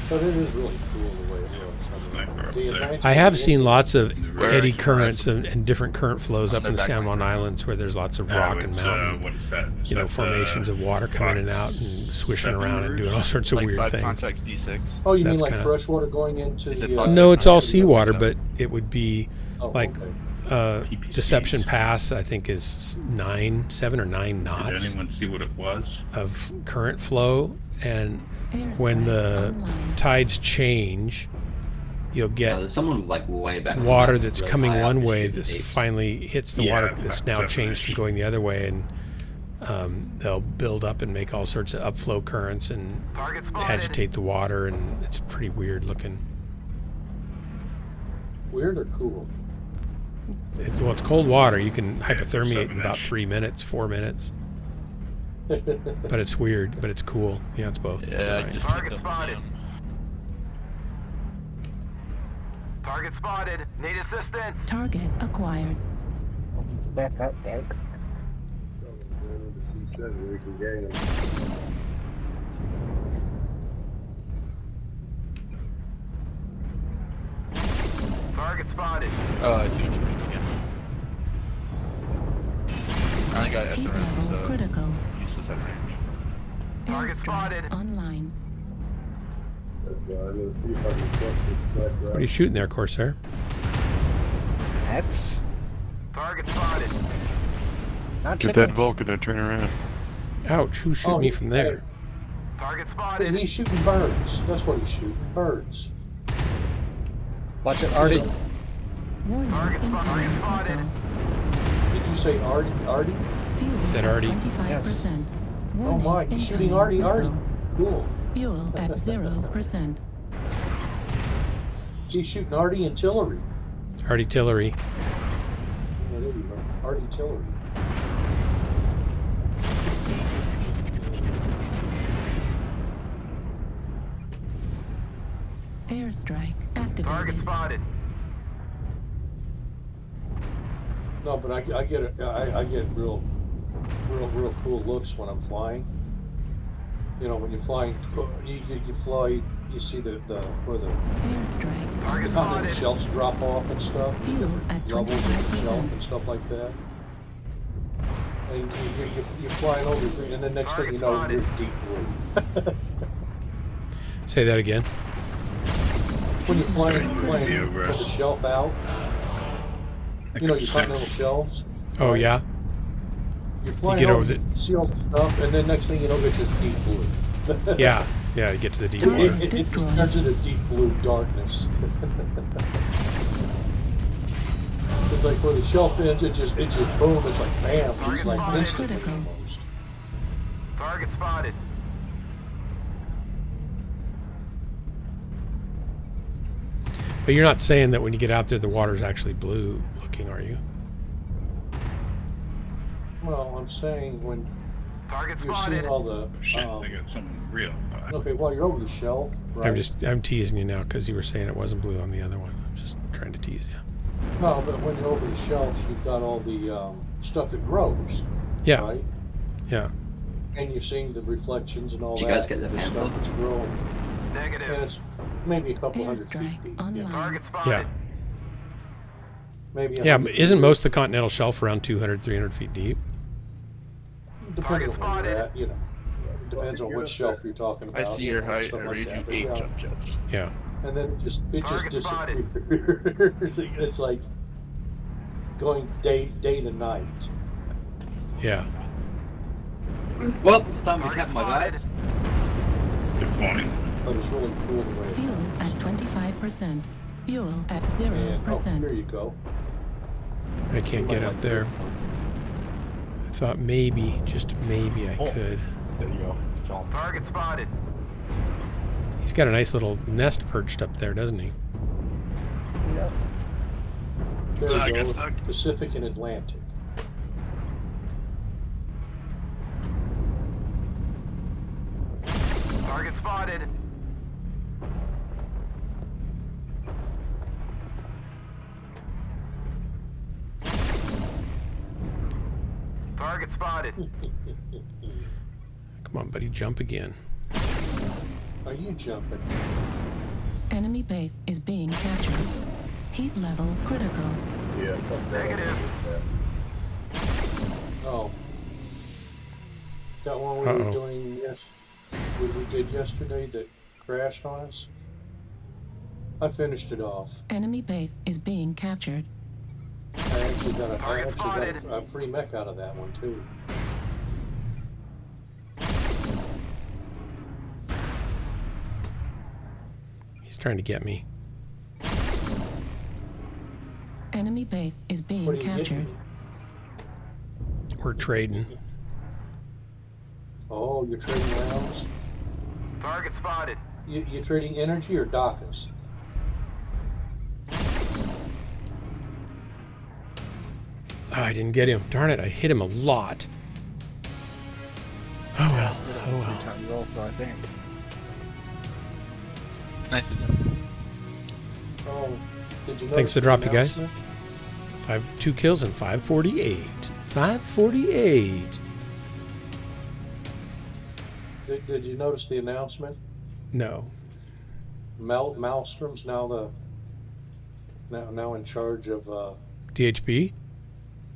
But it is really cool the way it looks. I have seen lots of eddy currents and different current flows up in the San Juan Islands where there's lots of rock and mountain, formations of water coming in and out and swishing around and doing all sorts of weird things. Oh, you mean like fresh water going into the... No, it's all seawater, but it would be Deception Pass, I think, is 7 or 9 knots. Did anyone see what it was? Of current flow, and when the tides change, you'll get water that's coming one way that finally hits the water that's now changed and going the other way, and they'll build up and make all sorts of upflow currents and agitate the water, and it's pretty weird looking. Weird or cool? Well, it's cold water. You can hypothermiate in about 3 minutes, 4 minutes. But it's weird, but it's cool. Yeah, it's both. Yeah, right. Target spotted. Target spotted. Need assistance. Target acquired. Back up, Doug. Target spotted. Oh, I see what you mean. Yeah. I only got Heat level critical. Useless at range. Target spotted. Online. What are you shooting there, Corsair? X. Target spotted. Get that Vulcan to turn around. Ouch, who's shooting me from there? Target spotted. He's shooting birds. That's what he's shooting. Birds. Watch it, Artie. Target spotted. Did you say Artie? Fuel Said Artie. 25%. Yes. Warning, Oh my, he's shooting incoming Artie. missile. Cool. Fuel at 0%. He's shooting Artie and Tillery. Artillery. Well, there you go. Artillery. Airstrike activated. Target spotted. No, but I get real cool looks when I'm flying. You know, when you're flying, you fly, you see where the continental shelves drop off and stuff, different levels of the shelf and stuff like that. And you're flying over, and the next thing you know, you're deep blue. Say that again. When you're flying from the shelf out, you know, your continental shelves. Oh yeah. You're flying you get over the see all the stuff, and then next thing you know, it's just deep blue. Yeah, yeah, you get to the deep water. It just turns into deep blue darkness. It's like where the shelf ends, it just boom, it's like bam, it's like instantly almost. Target spotted. But you're not saying that when you get out there, the water's actually blue looking, are you? Well, I'm saying when Target you're spotted. seeing all the Shit, they got something real. okay, while you're over the shelf, right? I'm teasing you now because you were saying it wasn't blue on the other one. I'm just trying to tease you. No, but when you're over the shelves, you've got all the stuff that grows. Yeah. Right? Yeah. And you're seeing the reflections and all You that. guys get the stuff pencil? that's growing. Negative. And it's maybe a couple hundred feet deep. Yeah. Target spotted. Yeah. Maybe Yeah, isn't most of the continental shelf around 200, 300 feet deep? Depending on where you're at, you know. It depends on which shelf you're talking about. I see your height. stuff I like read that, you but 8 yeah. jump jets. Yeah. And then it just Target spotted. disappears. It's like going day to night. Yeah. Well, it's time to Target cap my guys. spotted. Good point. But it's really cool the way it Fuel at 25%. Fuel at and, 0%. here you go. I can't get up there. I thought maybe, just maybe I could. There you go. It's on. Target spotted. He's got a nice little nest perched up there, doesn't he? There I you got go. stuck. Pacific and Atlantic. Target spotted. Target spotted. Come on, buddy, jump again. Are you jumping? Enemy base is being captured. Heat level critical. Yeah, Negative. Oh. That one we were doing we did yesterday that crashed on us? I finished it off. Enemy base is being captured. I actually got Target spotted. a free mech out of that one too. He's trying to get me. Enemy base is being What are you captured. getting? We're trading. Oh, you're trading rounds? Target spotted. You're trading energy or DACAs? Oh, I didn't get him. Darn it, I hit him a lot. Oh well, oh well. Times also, I think. Nice. Oh, did you Thanks notice for the drop, you the guys. announcement? 2 kills and 548. 548. Did you notice the announcement? No. Malmstrom's now in charge of DHB?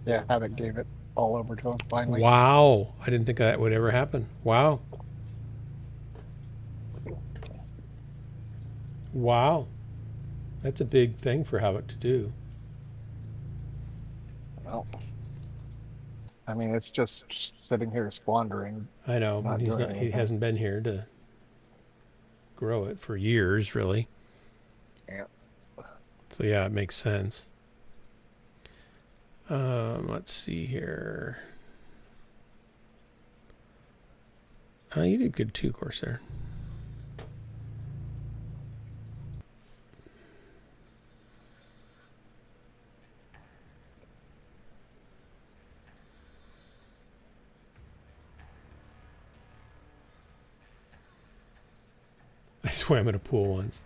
Yeah, Havoc gave it all over to him finally. Wow. I didn't think that would ever happen. Wow. Wow. That's a big thing for Havoc to do. Well, I mean, it's just sitting here squandering. I know. Not He's doing not. He anything. hasn't been here to grow it for years, really. Yeah. So yeah, it makes sense. Let's see here. Oh, you did good too, Corsair. swam in a pool once.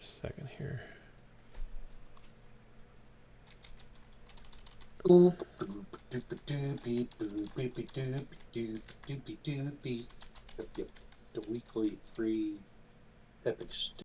Second here. Boop, boop, doop, doopy, boop, beepy, doop, doop, doopy, doopy. Yep, yep. The weekly free epic